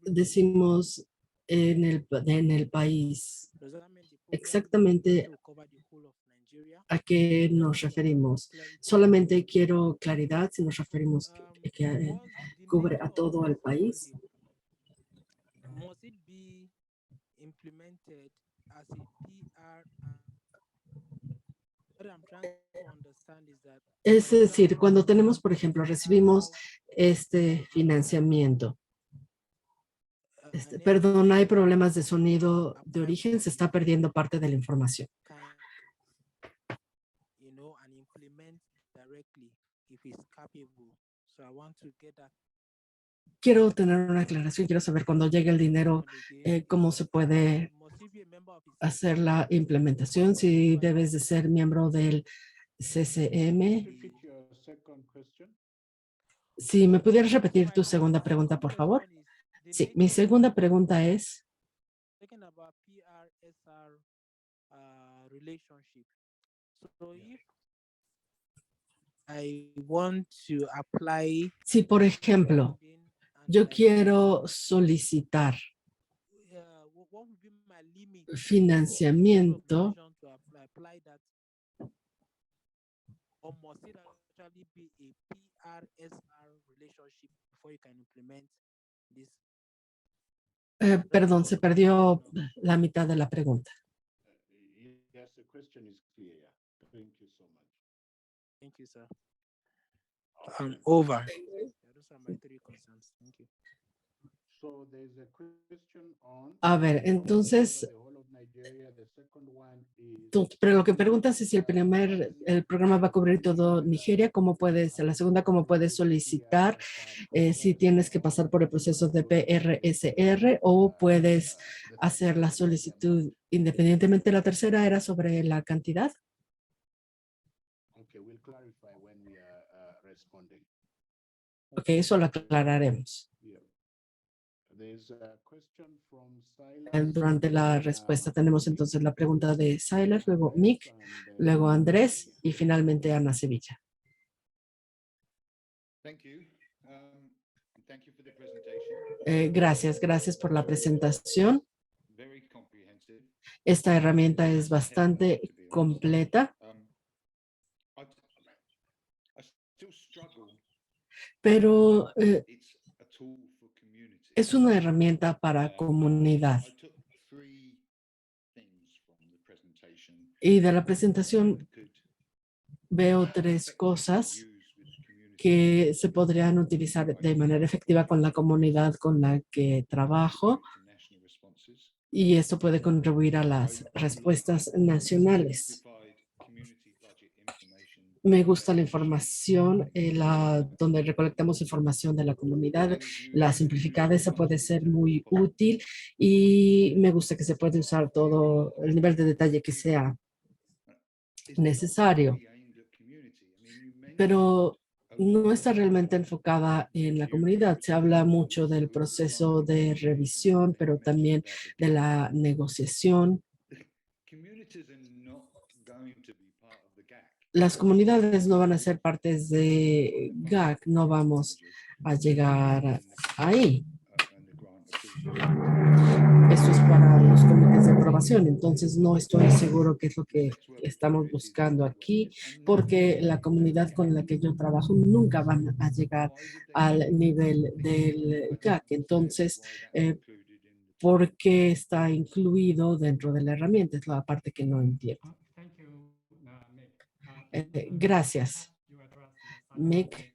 Speaker 2: decimos en el país, exactamente a qué nos referimos. Solamente quiero claridad si nos referimos que cubre a todo el país.
Speaker 3: Must it be implemented as a PR? What I'm trying to understand is that
Speaker 2: es decir, cuando tenemos, por ejemplo, recibimos este financiamiento. Perdón, hay problemas de sonido de origen, se está perdiendo parte de la información.
Speaker 3: And implement directly if it's capable. So I want to get that.
Speaker 2: Quiero tener una aclaración, quiero saber cuando llegue el dinero, cómo se puede hacer la implementación, si debes de ser miembro del CCM. Si me pudieras repetir tu segunda pregunta, por favor. Sí, mi segunda pregunta es, si por ejemplo, yo quiero solicitar financiamiento, perdón, se perdió la mitad de la pregunta.
Speaker 4: Yes, the question is clear. Thank you so much.
Speaker 3: Thank you, sir. Over. Those are my 3 concerns. Thank you.
Speaker 4: So there's a question on.
Speaker 2: A ver, entonces, pero lo que preguntas es si el programa va a cubrir todo Nigeria, ¿cómo puedes? La segunda, ¿cómo puedes solicitar? Si tienes que pasar por el proceso de PRSR o puedes hacer la solicitud independientemente. La tercera era sobre la cantidad.
Speaker 4: Okay, we'll clarify when we are responding.
Speaker 2: Ok, eso lo aclararemos. Durante la respuesta tenemos entonces la pregunta de Silas, luego Mick, luego Andrés y finalmente Ana Sevilla. Gracias por la presentación. Esta herramienta es bastante completa. Pero es una herramienta para comunidad. Y de la presentación veo 3 cosas que se podrían utilizar de manera efectiva con la comunidad con la que trabajo. Y esto puede contribuir a las respuestas nacionales. Me gusta la información, donde recolectamos información de la comunidad. La simplificada, esa puede ser muy útil y me gusta que se puede usar todo el nivel de detalle que sea necesario. Pero no está realmente enfocada en la comunidad. Se habla mucho del proceso de revisión, pero también de la negociación. Las comunidades no van a ser partes de GAC, no vamos a llegar ahí. Esto es para los comités de aprobación, entonces no estoy seguro qué es lo que estamos buscando aquí, porque la comunidad con la que yo trabajo nunca van a llegar al nivel del GAC. Entonces, por qué está incluido dentro de la herramienta. Es la parte que no entiendo.
Speaker 1: Thank you, Mick.
Speaker 2: Gracias,
Speaker 1: You addressed
Speaker 2: Mick.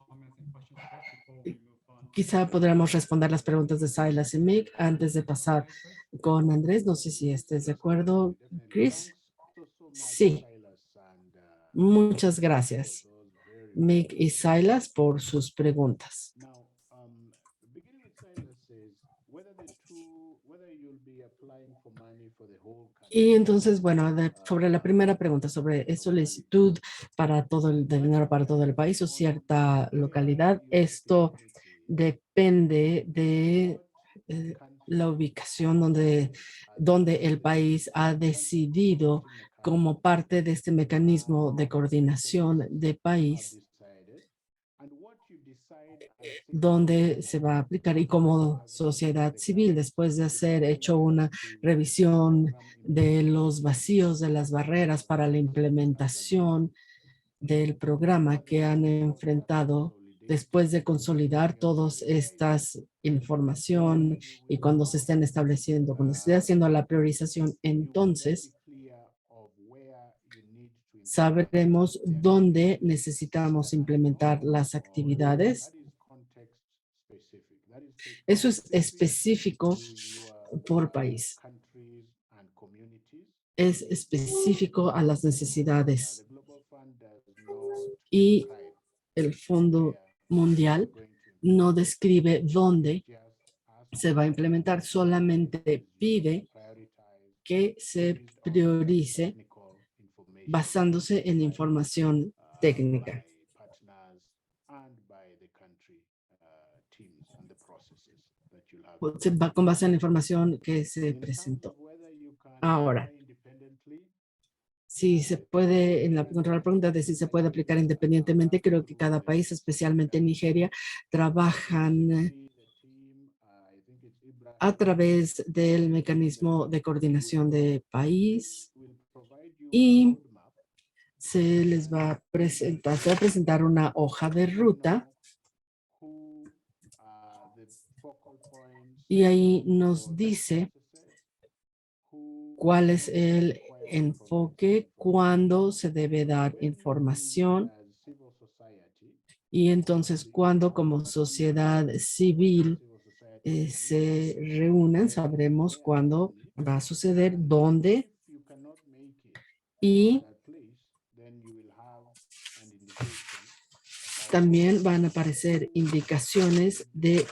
Speaker 1: comments and questions first before we move on.
Speaker 2: Quizá podremos responder las preguntas de Silas y Mick antes de pasar con Andrés. No sé si estés de acuerdo, Chris. Sí, muchas gracias, Mick y Silas, por sus preguntas.
Speaker 4: Now, beginning with Silas says whether you'll be applying for money for the whole country.
Speaker 2: Y entonces, bueno, sobre la primera pregunta, sobre solicitud para todo el de dinero para todo el país o cierta localidad, esto depende de la ubicación donde el país ha decidido como parte de este mecanismo de coordinación de país donde se va a aplicar y como sociedad civil, después de hacer hecho una revisión de los vacíos, de las barreras para la implementación del programa que han enfrentado después de consolidar todas estas información y cuando se estén estableciendo, cuando se esté haciendo la priorización, entonces sabremos dónde necesitamos implementar las actividades. Eso es específico por país. Es específico a las necesidades. Y el Fondo Mundial no describe dónde se va a implementar, solamente pide que se priorice basándose en información técnica. Se va con base en la información que se presentó. Ahora, si se puede, en la pregunta de si se puede aplicar independientemente, creo que cada país, especialmente Nigeria, trabajan a través del mecanismo de coordinación de país y se les va a presentar una hoja de ruta y ahí nos dice cuál es el enfoque, cuándo se debe dar información y entonces cuando como sociedad civil se reúnan, sabremos cuándo va a suceder, dónde y también van a aparecer indicaciones de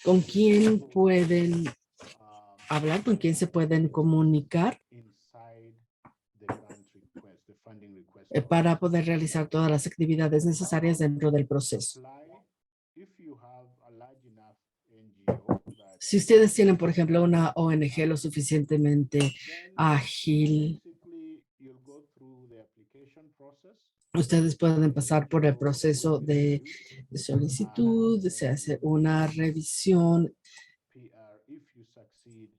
Speaker 2: con quién pueden hablar, con quién se pueden comunicar para poder realizar todas las actividades necesarias dentro del proceso. Si ustedes tienen, por ejemplo, una ONG lo suficientemente ágil, ustedes pueden pasar por el proceso de solicitud, se hace una revisión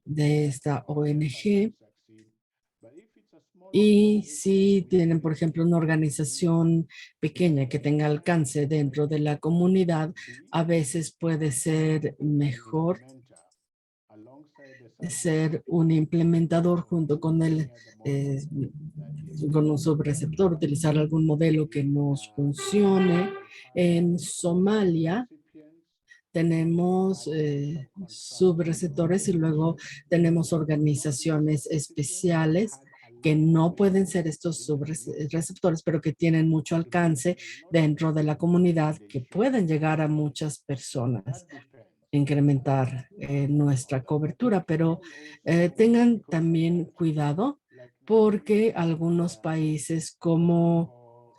Speaker 2: de esta ONG. Y si tienen, por ejemplo, una organización pequeña que tenga alcance dentro de la comunidad, a veces puede ser mejor ser un implementador junto con con un subreceptor, utilizar algún modelo que nos funcione. En Somalia tenemos subreceptores y luego tenemos organizaciones especiales que no pueden ser estos subreceptores, pero que tienen mucho alcance dentro de la comunidad, que pueden llegar a muchas personas, incrementar nuestra cobertura, pero tengan también cuidado porque algunos países como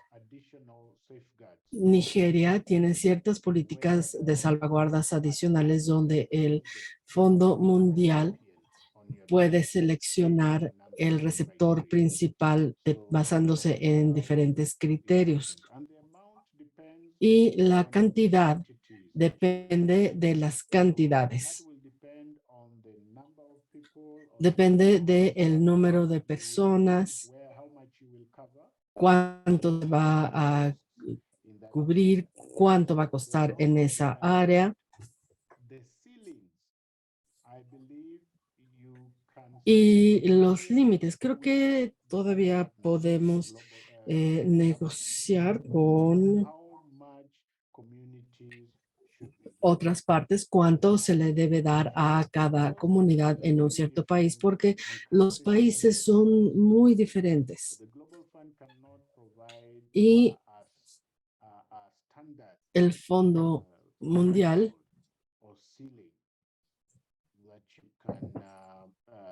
Speaker 2: Nigeria tienen ciertas políticas de salvaguardas adicionales donde el Fondo Mundial puede seleccionar el receptor principal basándose en diferentes criterios. Y la cantidad depende de las cantidades. Depende del número de personas, cuánto va a cubrir, cuánto va a costar en esa área. Y los límites, creo que todavía podemos negociar con
Speaker 4: how much communities should be given.
Speaker 2: otras partes cuánto se le debe dar a cada comunidad en un cierto país, porque los países son muy diferentes.
Speaker 4: The Global Fund cannot provide
Speaker 2: Y
Speaker 4: a standard
Speaker 2: el Fondo Mundial
Speaker 4: or ceiling that you can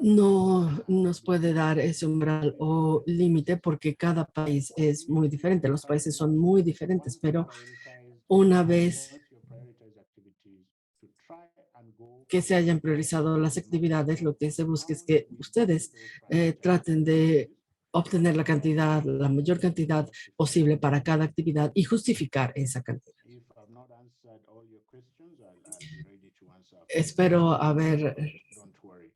Speaker 2: no nos puede dar ese umbral o límite porque cada país es muy diferente. Los países son muy diferentes, pero una vez que se hayan priorizado las actividades, lo que se busca es que ustedes traten de obtener la cantidad, la mayor cantidad posible para cada actividad y justificar esa cantidad. Espero haber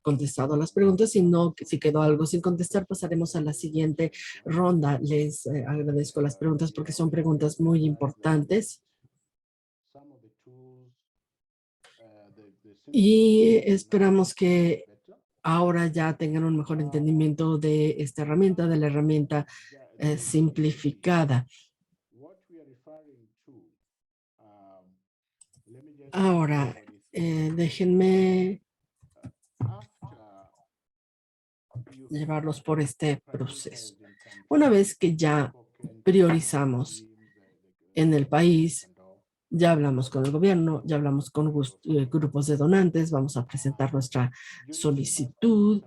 Speaker 2: contestado las preguntas. Si no, si quedó algo sin contestar, pasaremos a la siguiente ronda. Les agradezco las preguntas porque son preguntas muy importantes. Y esperamos que ahora ya tengan un mejor entendimiento de esta herramienta, de la herramienta simplificada. Ahora, déjenme llevarlos por este proceso. Una vez que ya priorizamos en el país, ya hablamos con el gobierno, ya hablamos con grupos de donantes, vamos a presentar nuestra solicitud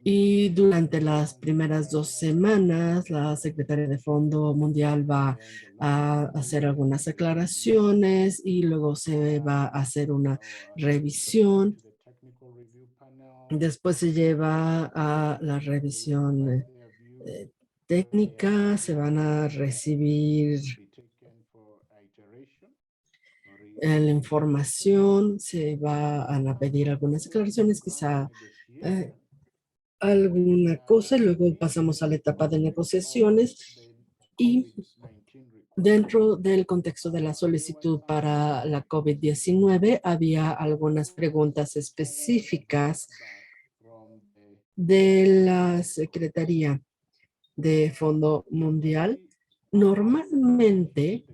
Speaker 2: y durante las primeras 2 semanas la Secretaría de Fondo Mundial va a hacer algunas aclaraciones y luego se va a hacer una revisión. Después se lleva a la revisión técnica, se van a recibir la información, se van a pedir algunas declaraciones, quizá alguna cosa, y luego pasamos a la etapa de negociaciones y dentro del contexto de la solicitud para la COVID-19 había algunas preguntas específicas de la Secretaría de Fondo Mundial. Normalmente,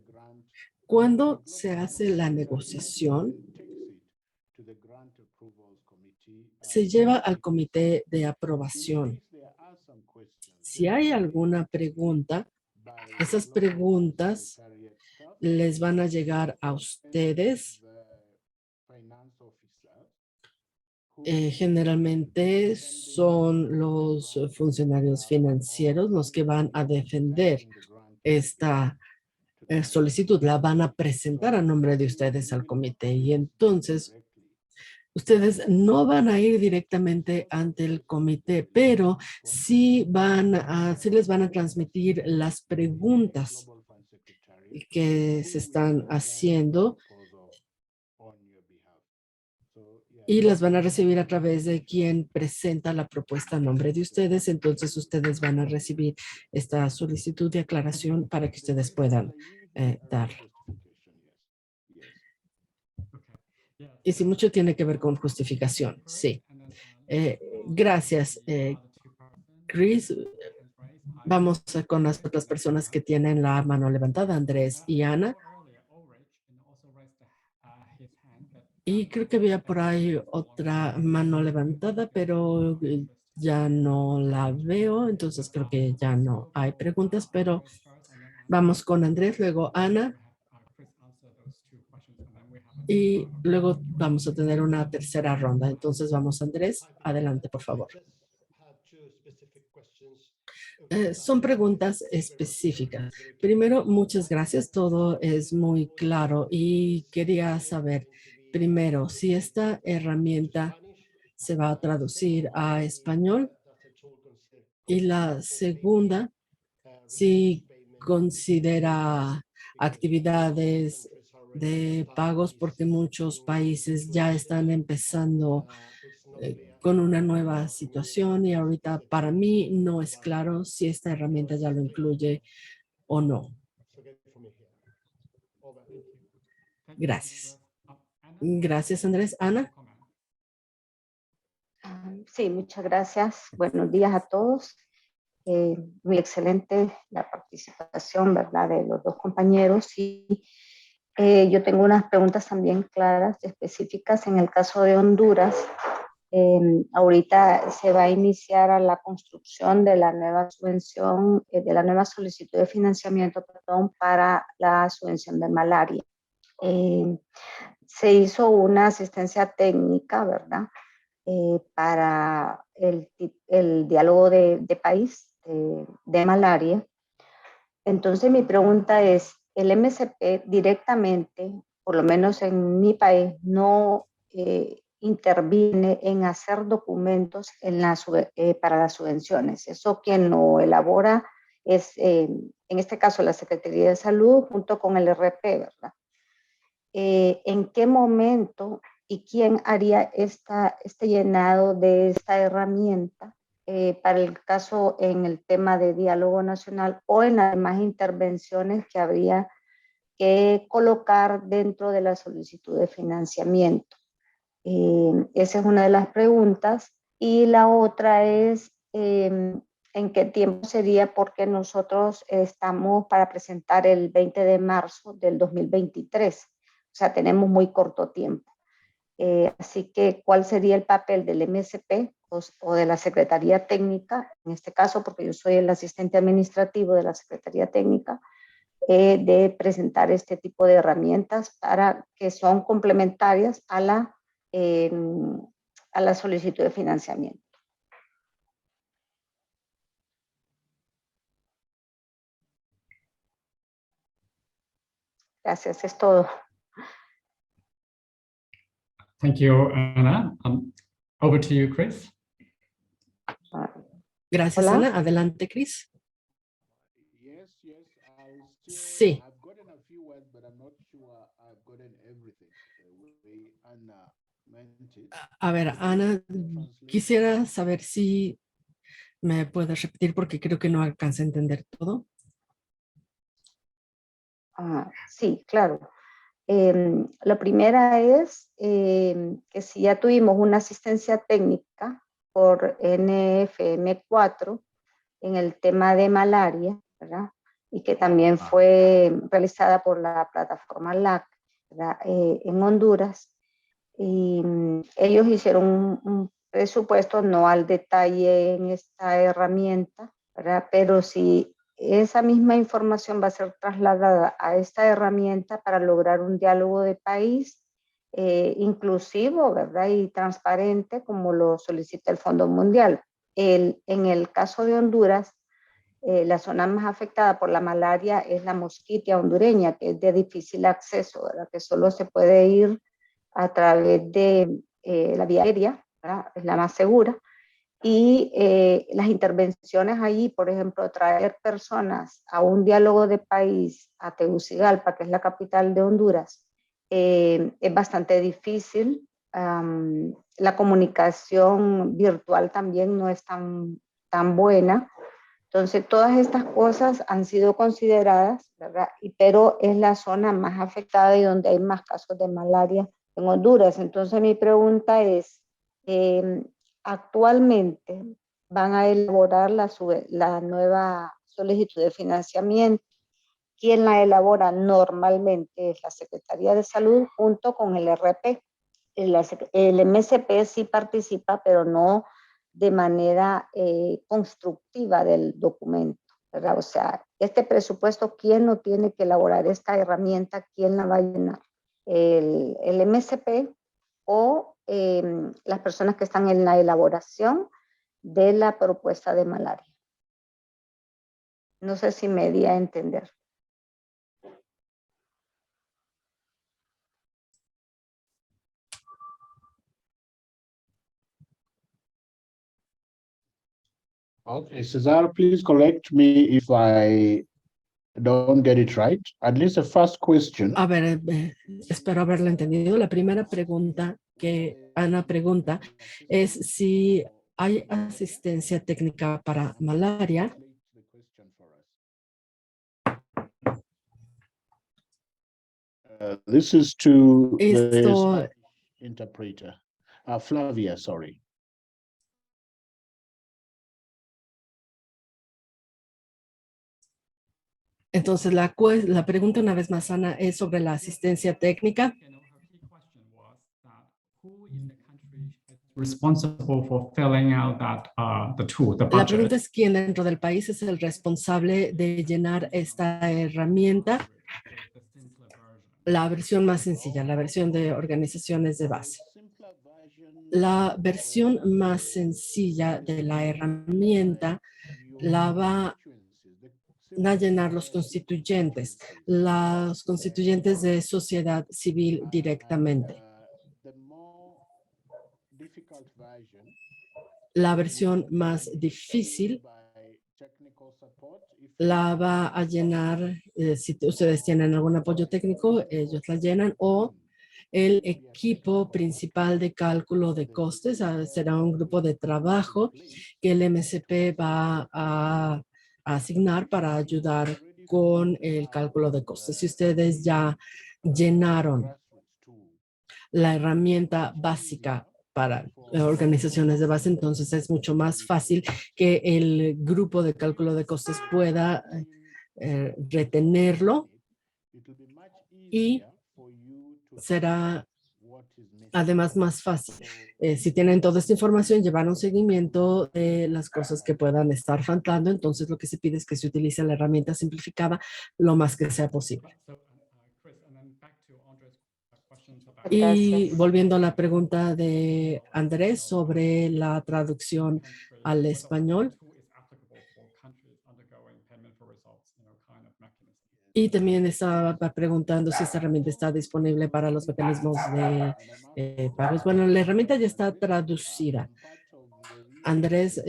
Speaker 2: cuando se hace la negociación, se lleva al comité de aprobación. Si hay alguna pregunta, esas preguntas les van a llegar a ustedes. Generalmente son los funcionarios financieros los que van a defender esta solicitud, la van a presentar a nombre de ustedes al comité y entonces ustedes no van a ir directamente ante el comité, pero sí les van a transmitir las preguntas que se están haciendo y las van a recibir a través de quien presenta la propuesta a nombre de ustedes. Entonces ustedes van a recibir esta solicitud de aclaración para que ustedes puedan dar. Y si mucho tiene que ver con justificación, sí. Gracias, Chris. Vamos con las otras personas que tienen la mano levantada, Andrés y Ana. Y creo que había por ahí otra mano levantada, pero ya no la veo, entonces creo que ya no hay preguntas, pero vamos con Andrés, luego Ana. Y luego vamos a tener una tercera ronda. Entonces vamos, Andrés, adelante, por favor. Son preguntas específicas. Primero, muchas gracias. Todo es muy claro y quería saber primero si esta herramienta se va a traducir a español y la segunda, si considera actividades de pagos porque muchos países ya están empezando con una nueva situación y ahorita para mí no es claro si esta herramienta ya lo incluye o no. Gracias. Gracias, Andrés. Ana.
Speaker 5: Sí, muchas gracias. Buenos días a todos. Muy excelente la participación, ¿verdad?, de los dos compañeros. Y yo tengo unas preguntas también claras, específicas. En el caso de Honduras, ahorita se va a iniciar la construcción de la nueva subvención, de la nueva solicitud de financiamiento, perdón, para la subvención de malaria. Se hizo una asistencia técnica, ¿verdad?, para el diálogo de país de malaria. Entonces mi pregunta es, el MSP directamente, por lo menos en mi país, no interviene en hacer documentos para las subvenciones. Eso quien lo elabora es, en este caso, la Secretaría de Salud junto con el RP, ¿verdad? ¿En qué momento y quién haría este llenado de esta herramienta para el caso en el tema de diálogo nacional o en las demás intervenciones que habría que colocar dentro de la solicitud de financiamiento? Esa es una de las preguntas. Y la otra es, ¿en qué tiempo sería? Porque nosotros estamos para presentar el 20 de marzo del 2023. O sea, tenemos muy corto tiempo. Así que, ¿cuál sería el papel del MSP o de la Secretaría Técnica? En este caso, porque yo soy el asistente administrativo de la Secretaría Técnica, de presentar este tipo de herramientas que son complementarias a la solicitud de financiamiento. Gracias, es todo.
Speaker 1: Thank you, Ana. Over to you, Chris.
Speaker 2: Gracias,
Speaker 5: Hola.
Speaker 2: Ana. Adelante, Chris.
Speaker 4: Yes,
Speaker 2: Sí.
Speaker 4: I've gotten a few words, but I'm not sure I've gotten everything. The way Anna meant it.
Speaker 2: A ver, Ana, quisiera saber si me puedes repetir porque creo que no alcancé a entender todo.
Speaker 5: Sí, claro. La primera es que si ya tuvimos una asistencia técnica por NFM4 en el tema de malaria, ¿verdad?, y que también fue realizada por la plataforma LAC, ¿verdad?, en Honduras. Y ellos hicieron un presupuesto, no al detalle en esta herramienta, ¿verdad?, pero sí esa misma información va a ser trasladada a esta herramienta para lograr un diálogo de país inclusivo, ¿verdad?, y transparente, como lo solicita el Fondo Mundial. En el caso de Honduras, la zona más afectada por la malaria es la mosquitia hondureña, que es de difícil acceso, ¿verdad?, que solo se puede ir a través de la vía aérea, ¿verdad?, es la más segura. Y las intervenciones allí, por ejemplo, traer personas a un diálogo de país a Tegucigalpa, que es la capital de Honduras, es bastante difícil. La comunicación virtual también no es tan buena. Entonces, todas estas cosas han sido consideradas, ¿verdad?, pero es la zona más afectada y donde hay más casos de malaria en Honduras. Entonces, mi pregunta es, actualmente van a elaborar la nueva solicitud de financiamiento. ¿Quién la elabora? Normalmente es la Secretaría de Salud junto con el RP. El MSP sí participa, pero no de manera constructiva del documento, ¿verdad? O sea, este presupuesto, ¿quién lo tiene que elaborar? Esta herramienta, ¿quién la va a llenar? ¿El MSP o las personas que están en la elaboración de la propuesta de malaria? No sé si me di a entender.
Speaker 4: Okay, Cesar, please correct me if I don't get it right. At least the first question.
Speaker 2: A ver, espero haberlo entendido. La primera pregunta que Ana pregunta es si hay asistencia técnica para malaria.
Speaker 4: This is to the
Speaker 2: Esto,
Speaker 4: interpreter. Flavia, sorry.
Speaker 2: Entonces, la pregunta una vez más, Ana, es sobre la asistencia técnica.
Speaker 1: Responsible for filling out the tool, the
Speaker 2: La
Speaker 1: budget.
Speaker 2: pregunta es quién dentro del país es el responsable de llenar esta herramienta, la versión más sencilla, la versión de organizaciones de base. La versión más sencilla de la herramienta la va a llenar los constituyentes de sociedad civil directamente. La versión más difícil la va a llenar, si ustedes tienen algún apoyo técnico, ellos la llenan, o el equipo principal de cálculo de costes. Será un grupo de trabajo que el MSP va a asignar para ayudar con el cálculo de costes. Si ustedes ya llenaron la herramienta básica para organizaciones de base, entonces es mucho más fácil que el grupo de cálculo de costes pueda retenerlo, y será además más fácil. Si tienen toda esta información, llevar un seguimiento de las cosas que puedan estar faltando. Entonces lo que se pide es que se utilice la herramienta simplificada lo más que sea posible. Y
Speaker 5: Gracias.
Speaker 2: volviendo a la pregunta de Andrés sobre la traducción al español. Y también estaba preguntando si esta herramienta está disponible para los mecanismos de pagos. Bueno, la herramienta ya está traducida. Andrés,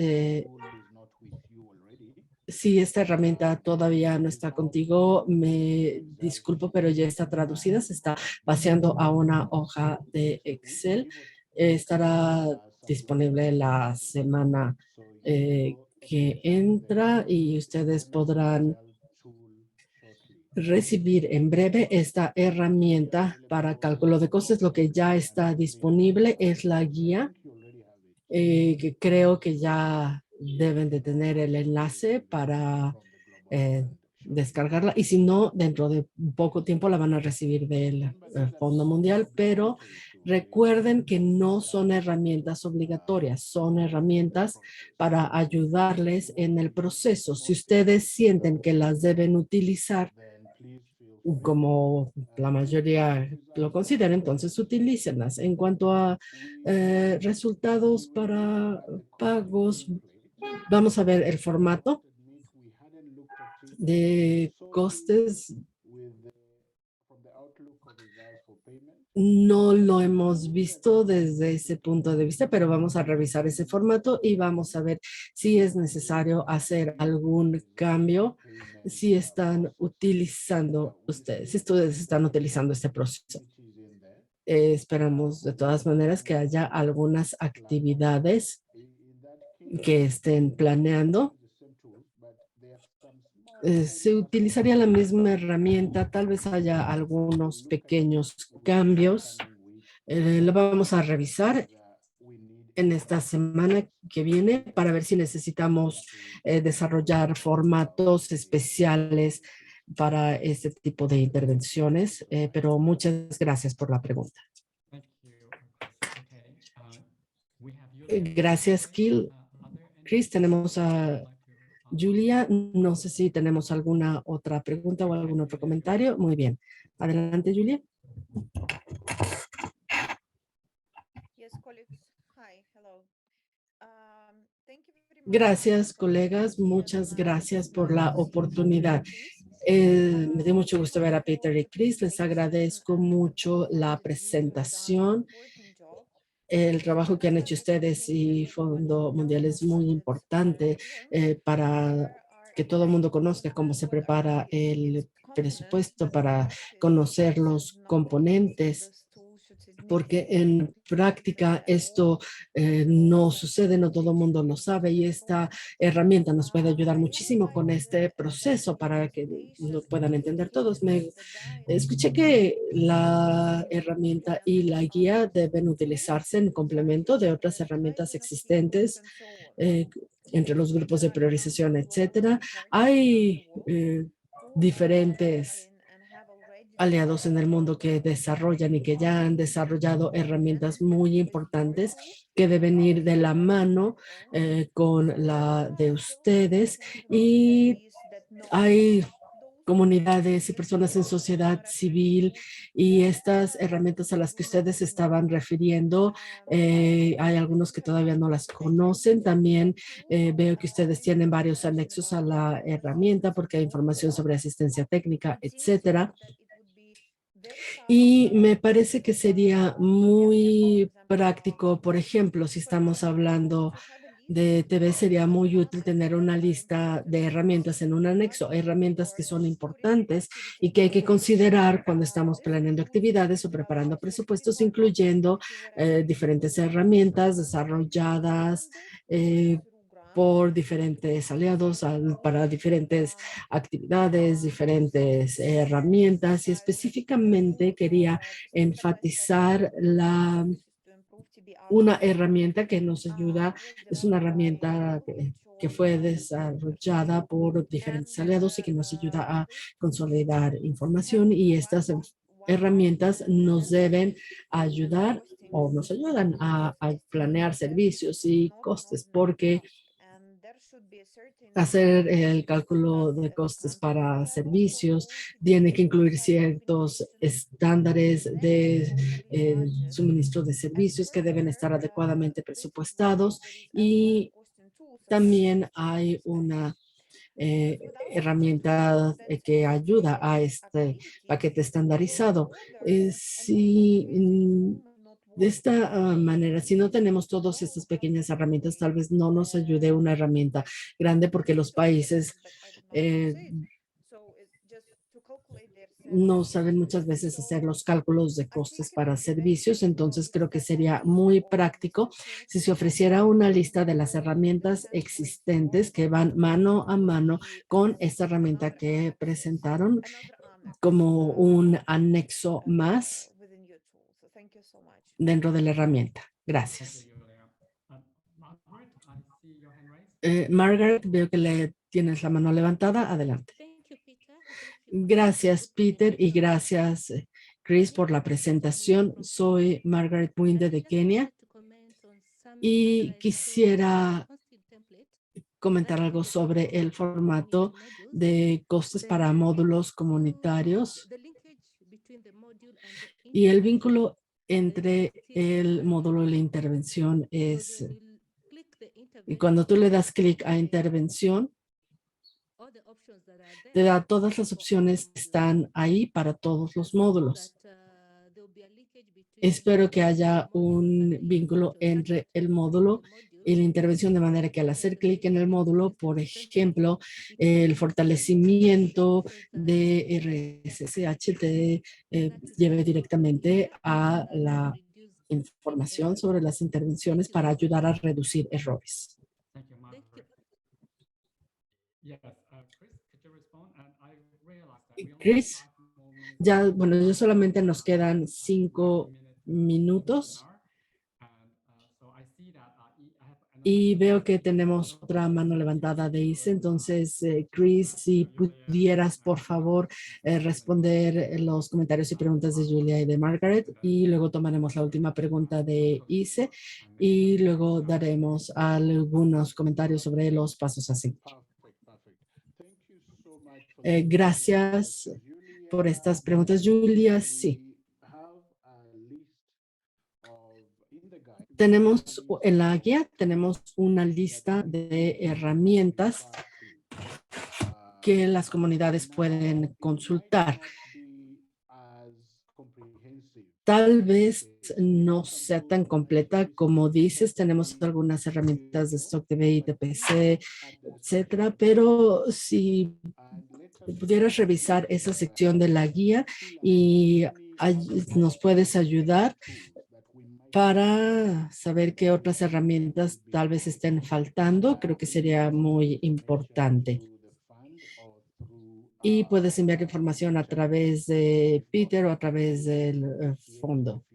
Speaker 2: si esta herramienta todavía no está contigo, me disculpo, pero ya está traducida. Se está vaciando a una hoja de Excel. Estará disponible la semana que entra, y ustedes podrán recibir en breve esta herramienta para cálculo de costes. Lo que ya está disponible es la guía, que creo que ya deben de tener el enlace para descargarla, y si no, dentro de poco tiempo la van a recibir del Fondo Mundial. Pero recuerden que no son herramientas obligatorias, son herramientas para ayudarles en el proceso. Si ustedes sienten que las deben utilizar, como la mayoría lo considera, entonces utilícenlas. En cuanto a resultados para pagos, vamos a ver el formato de costes. No lo hemos visto desde ese punto de vista, pero vamos a revisar ese formato y vamos a ver si es necesario hacer algún cambio, si están utilizando ustedes están utilizando este proceso. Esperamos de todas maneras que haya algunas actividades que estén planeando. Se utilizaría la misma herramienta, tal vez haya algunos pequeños cambios. Lo vamos a revisar en esta semana que viene para ver si necesitamos desarrollar formatos especiales para este tipo de intervenciones, pero muchas gracias por la pregunta. Gracias, Chris. Tenemos a Julia. No sé si tenemos alguna otra pregunta o algún otro comentario. Muy bien. Adelante, Julia. Gracias, colegas. Muchas gracias por la oportunidad. Me dio mucho gusto ver a Peter y Chris. Les agradezco mucho la presentación. El trabajo que han hecho ustedes y Fondo Mundial es muy importante para que todo el mundo conozca cómo se prepara el presupuesto, para conocer los componentes, porque en práctica esto no sucede, no todo el mundo lo sabe, y esta herramienta nos puede ayudar muchísimo con este proceso para que lo puedan entender todos. Escuché que la herramienta y la guía deben utilizarse en complemento de otras herramientas existentes entre los grupos de priorización, etcétera. Hay diferentes aliados en el mundo que desarrollan y que ya han desarrollado herramientas muy importantes que deben ir de la mano con la de ustedes. Y hay comunidades y personas en sociedad civil y estas herramientas a las que ustedes estaban refiriendo, hay algunos que todavía no las conocen. También veo que ustedes tienen varios anexos a la herramienta porque hay información sobre asistencia técnica, etcétera. Y me parece que sería muy práctico, por ejemplo, si estamos hablando de TV, sería muy útil tener una lista de herramientas en un anexo, herramientas que son importantes y que hay que considerar cuando estamos planeando actividades o preparando presupuestos, incluyendo diferentes herramientas desarrolladas por diferentes aliados para diferentes actividades, diferentes herramientas, y específicamente quería enfatizar una herramienta que nos ayuda. Es una herramienta que fue desarrollada por diferentes aliados y que nos ayuda a consolidar información, y estas herramientas nos deben ayudar o nos ayudan a planear servicios y costes, porque hacer el cálculo de costes para servicios tiene que incluir ciertos estándares de suministro de servicios que deben estar adecuadamente presupuestados, y también hay una herramienta que ayuda a este paquete estandarizado. De esta manera, si no tenemos todas estas pequeñas herramientas, tal vez no nos ayude una herramienta grande, porque los países no saben muchas veces hacer los cálculos de costes para servicios. Entonces creo que sería muy práctico si se ofreciera una lista de las herramientas existentes que van mano a mano con esta herramienta que presentaron como un anexo más dentro de la herramienta. Gracias. Margaret, veo que le tienes la mano levantada. Adelante. Gracias, Peter, y gracias, Chris, por la presentación. Soy Margaret Winde de Kenia y quisiera comentar algo sobre el formato de costes para módulos comunitarios y el vínculo entre el módulo y la intervención es, y cuando tú le das clic a intervención, te da todas las opciones que están ahí para todos los módulos. Espero que haya un vínculo entre el módulo y la intervención, de manera que al hacer clic en el módulo, por ejemplo, el fortalecimiento de RSSH te lleve directamente a la información sobre las intervenciones para ayudar a reducir errores. Chris, ya, bueno, yo solamente nos quedan 5 minutos. Y veo que tenemos otra mano levantada de ICE. Entonces, Chris, si pudieras, por favor, responder los comentarios y preguntas de Julia y de Margaret, y luego tomaremos la última pregunta de ICE y luego daremos algunos comentarios sobre los pasos a seguir. Gracias por estas preguntas, Julia. Sí. Tenemos en la guía, tenemos una lista de herramientas que las comunidades pueden consultar. Tal vez no sea tan completa como dices. Tenemos algunas herramientas de Stock TV y TPC, etcétera, pero si pudieras revisar esa sección de la guía y nos puedes ayudar para saber qué otras herramientas tal vez estén faltando, creo que sería muy importante. Y puedes enviar información a través de Peter o a través del fondo.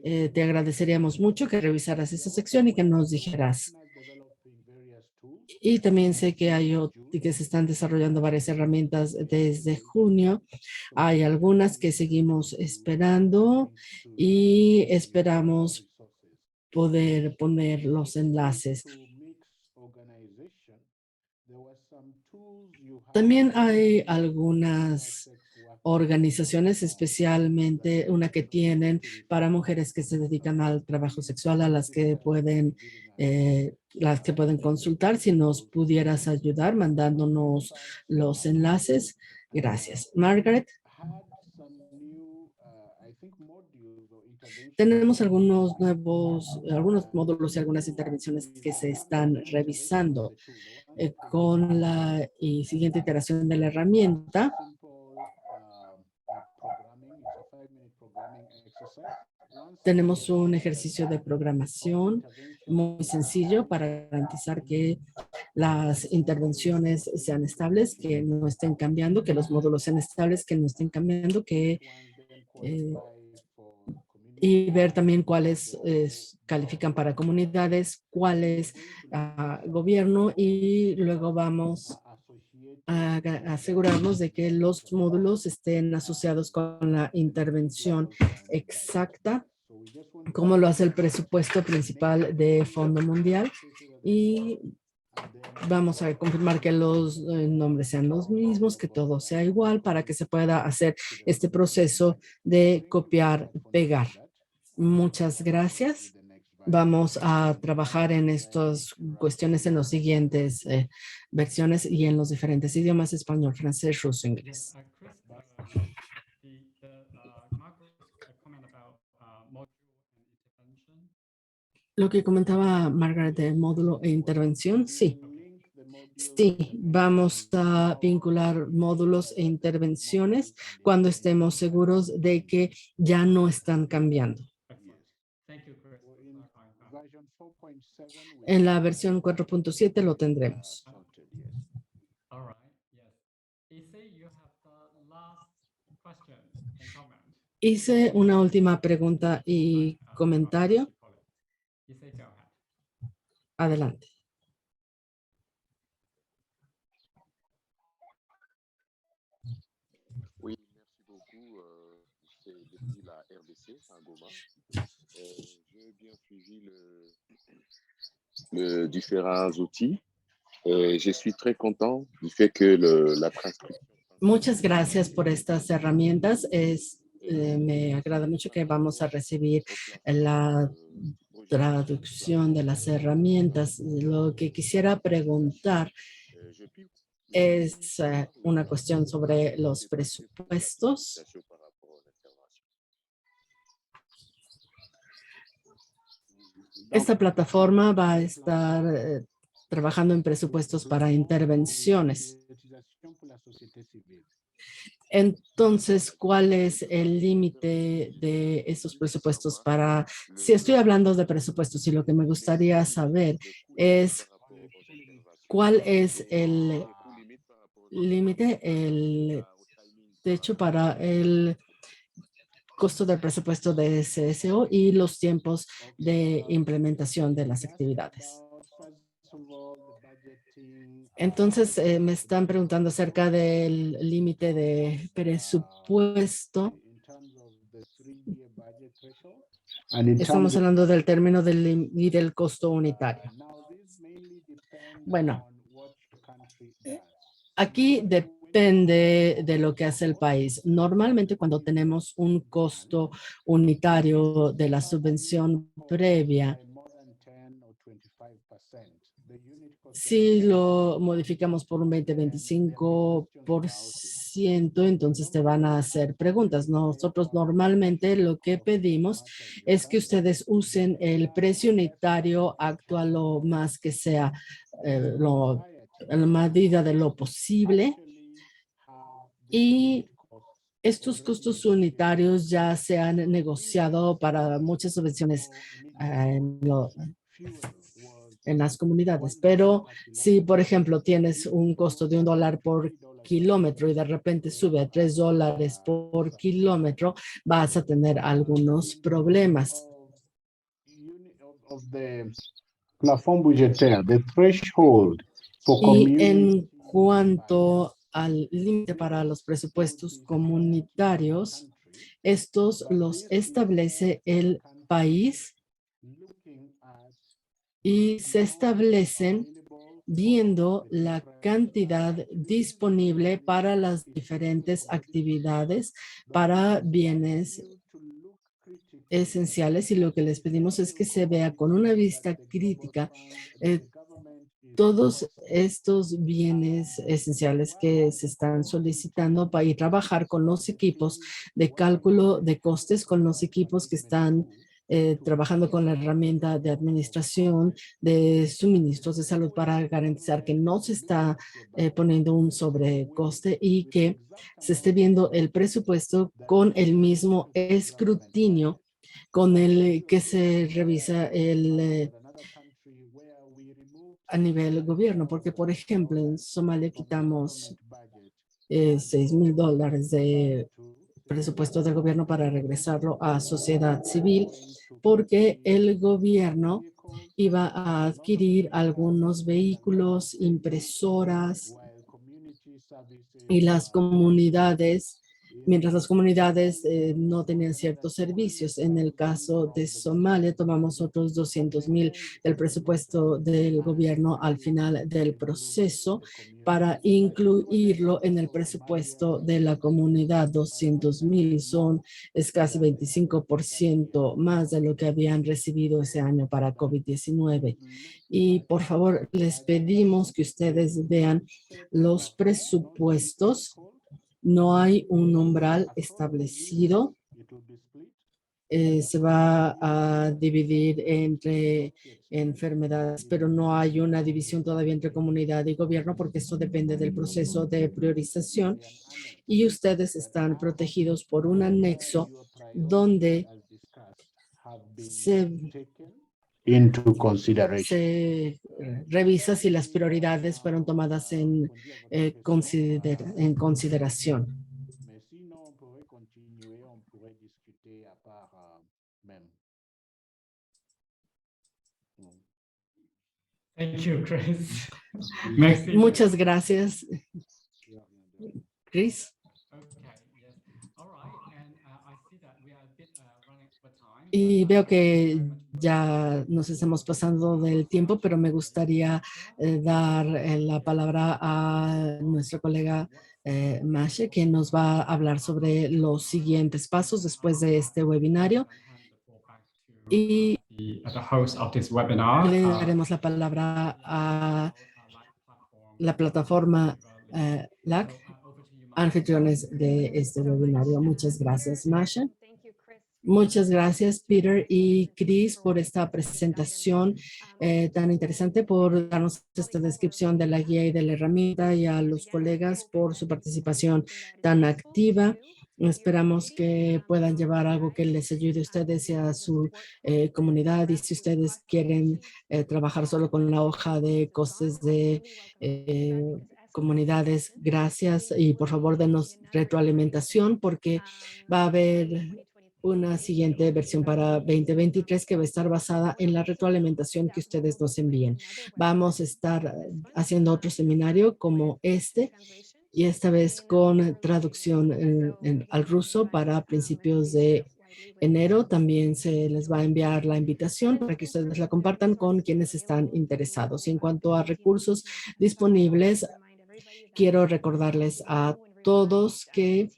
Speaker 2: Te agradeceríamos mucho que revisaras esa sección y que nos dijeras. Y también sé que que se están desarrollando varias herramientas desde junio. Hay algunas que seguimos esperando y esperamos poder poner los enlaces. También hay algunas organizaciones, especialmente una que tienen para mujeres que se dedican al trabajo sexual, a las que pueden consultar. Si nos pudieras ayudar mandándonos los enlaces. Gracias. Margaret. Tenemos algunos algunos módulos y algunas intervenciones que se están revisando con la siguiente iteración de la herramienta. Tenemos un ejercicio de programación muy sencillo para garantizar que las intervenciones sean estables, que no estén cambiando, que los módulos sean estables, que no estén cambiando, y ver también cuáles califican para comunidades, cuáles gobierno, y luego vamos a asegurarnos de que los módulos estén asociados con la intervención exacta, como lo hace el presupuesto principal de Fondo Mundial, y vamos a confirmar que los nombres sean los mismos, que todo sea igual para que se pueda hacer este proceso de copiar, pegar. Muchas gracias. Vamos a trabajar en estas cuestiones en los siguientes versiones y en los diferentes idiomas: español, francés, ruso, inglés. Lo que comentaba Margaret de módulo e intervención, sí. Sí, vamos a vincular módulos e intervenciones cuando estemos seguros de que ya no están cambiando. En la versión 4.7 lo tendremos. Hice una última pregunta y comentario. Adelante.
Speaker 6: Oui, merci beaucoup. C'est depuis la RDC à Goma. J'ai bien suivi les différents outils. Je suis très content du fait que la transcription.
Speaker 2: Muchas gracias por estas herramientas. Me agrada mucho que vamos a recibir la traducción de las herramientas. Lo que quisiera preguntar es una cuestión sobre los presupuestos. Esta plataforma va a estar trabajando en presupuestos para intervenciones. Entonces, ¿cuál es el límite de esos presupuestos para, si estoy hablando de presupuestos, y lo que me gustaría saber es cuál es el límite, el techo para el costo del presupuesto de CSO y los tiempos de implementación de las actividades? Entonces, me están preguntando acerca del límite de presupuesto. Estamos hablando del término y del costo unitario. Bueno, aquí depende de lo que hace el país. Normalmente, cuando tenemos un costo unitario de la subvención previa, si lo modificamos por un 20-25%, entonces te van a hacer preguntas. Nosotros normalmente lo que pedimos es que ustedes usen el precio unitario actual lo más que sea, en la medida de lo posible. Y estos costos unitarios ya se han negociado para muchas subvenciones en las comunidades. Pero si, por ejemplo, tienes un costo de $1 por kilómetro y de repente sube a $3 por kilómetro, vas a tener algunos problemas.
Speaker 4: Of the plafond budgetaire, the threshold For
Speaker 2: Y en
Speaker 4: community
Speaker 2: cuanto al límite para los presupuestos comunitarios, estos los establece el país
Speaker 4: looking at
Speaker 2: y se establecen viendo la cantidad disponible para las diferentes actividades, para bienes
Speaker 4: to look critically
Speaker 2: esenciales, y lo que les pedimos es que se vea con una vista crítica
Speaker 4: the government is
Speaker 2: todos estos bienes esenciales que se están solicitando para ir trabajar con los equipos de cálculo de costes, con los equipos que están trabajando con la herramienta de administración de suministros de salud para garantizar que no se está poniendo un sobrecoste y que se esté viendo el presupuesto con el mismo escrutinio con el que se revisa a nivel gobierno, porque por ejemplo en Somalia quitamos $6,000 de presupuesto del gobierno para regresarlo a sociedad civil, porque el gobierno iba a adquirir algunos vehículos, impresoras, y las comunidades, mientras las comunidades no tenían ciertos servicios. En el caso de Somalia, tomamos otros 200,000 del presupuesto del gobierno al final del proceso para incluirlo en el presupuesto de la comunidad. 200,000 es casi 25% más de lo que habían recibido ese año para COVID-19. Y por favor, les pedimos que ustedes vean los presupuestos. No hay un umbral establecido. Se va a dividir entre enfermedades, pero no hay una división todavía entre comunidad y gobierno porque esto depende del proceso de priorización, y ustedes están protegidos por un anexo donde se
Speaker 4: into consideration.
Speaker 2: se revisa si las prioridades fueron tomadas en consideración.
Speaker 4: Mais sinon, on pourrait continuer, on pourrait discuter à part même.
Speaker 1: Thank you, Chris. Merci.
Speaker 2: Muchas gracias, Chris.
Speaker 1: Okay, yes. All right, and I see that we are a bit running over time.
Speaker 2: Y veo que ya nos estamos pasando del tiempo, pero me gustaría dar la palabra a nuestro colega Mashe, que nos va a hablar sobre los siguientes pasos después de este webinario. Y
Speaker 1: The host of this webinar.
Speaker 2: le daremos la palabra a la plataforma LAC, anfitriones de este webinario. Muchas gracias, Masha. Muchas gracias, Peter y Chris, por esta presentación tan interesante, por darnos esta descripción de la guía y de la herramienta, y a los colegas por su participación tan activa. Esperamos que puedan llevar algo que les ayude a ustedes y a su comunidad. Y si ustedes quieren trabajar solo con la hoja de costes de comunidades, gracias, y por favor denos retroalimentación porque va a haber una siguiente versión para 2023 que va a estar basada en la retroalimentación que ustedes nos envíen. Vamos a estar haciendo otro seminario como este, y esta vez con traducción al ruso para principios de enero. También se les va a enviar la invitación para que ustedes la compartan con quienes están interesados. Y en cuanto a recursos disponibles, quiero recordarles a todos que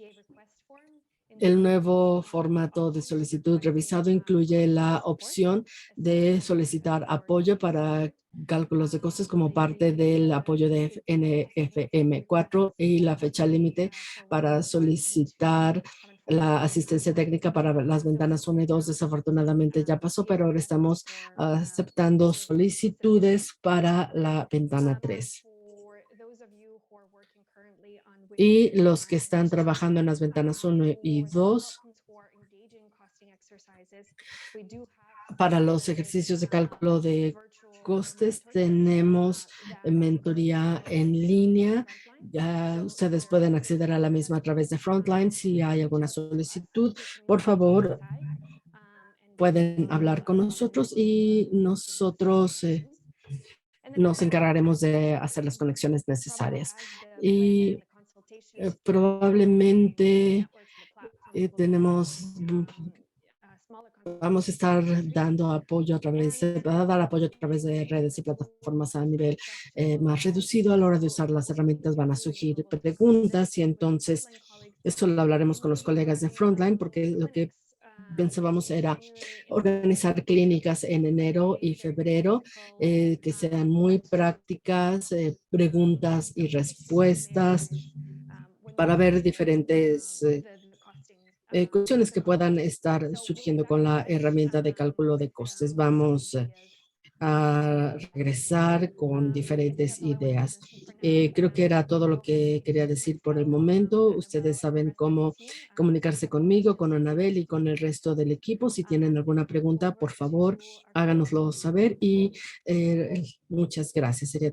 Speaker 2: el nuevo formato de solicitud revisado incluye la opción de solicitar apoyo para cálculos de costes como parte del apoyo de NFM4, y la fecha límite para solicitar la asistencia técnica para las ventanas 1 y 2 desafortunadamente ya pasó, pero ahora estamos aceptando solicitudes para la ventana 3. Y los que están trabajando en las ventanas 1 y 2, para los ejercicios de cálculo de costes, tenemos mentoría en línea. Ya ustedes pueden acceder a la misma a través de Frontline. Si hay alguna solicitud, por favor, pueden hablar con nosotros y nosotros nos encargaremos de hacer las conexiones necesarias. Y probablemente vamos a estar dando apoyo a través, va a dar apoyo a través de redes y plataformas a nivel más reducido. A la hora de usar las herramientas van a surgir preguntas y entonces eso lo hablaremos con los colegas de Frontline, porque lo que pensábamos era organizar clínicas en enero y febrero que sean muy prácticas, preguntas y respuestas para ver diferentes cuestiones que puedan estar surgiendo con la herramienta de cálculo de costes. Vamos a regresar con diferentes ideas. Creo que era todo lo que quería decir por el momento. Ustedes saben cómo comunicarse conmigo, con Anabel y con el resto del equipo. Si tienen alguna pregunta, por favor, háganoslo saber y muchas gracias. Sería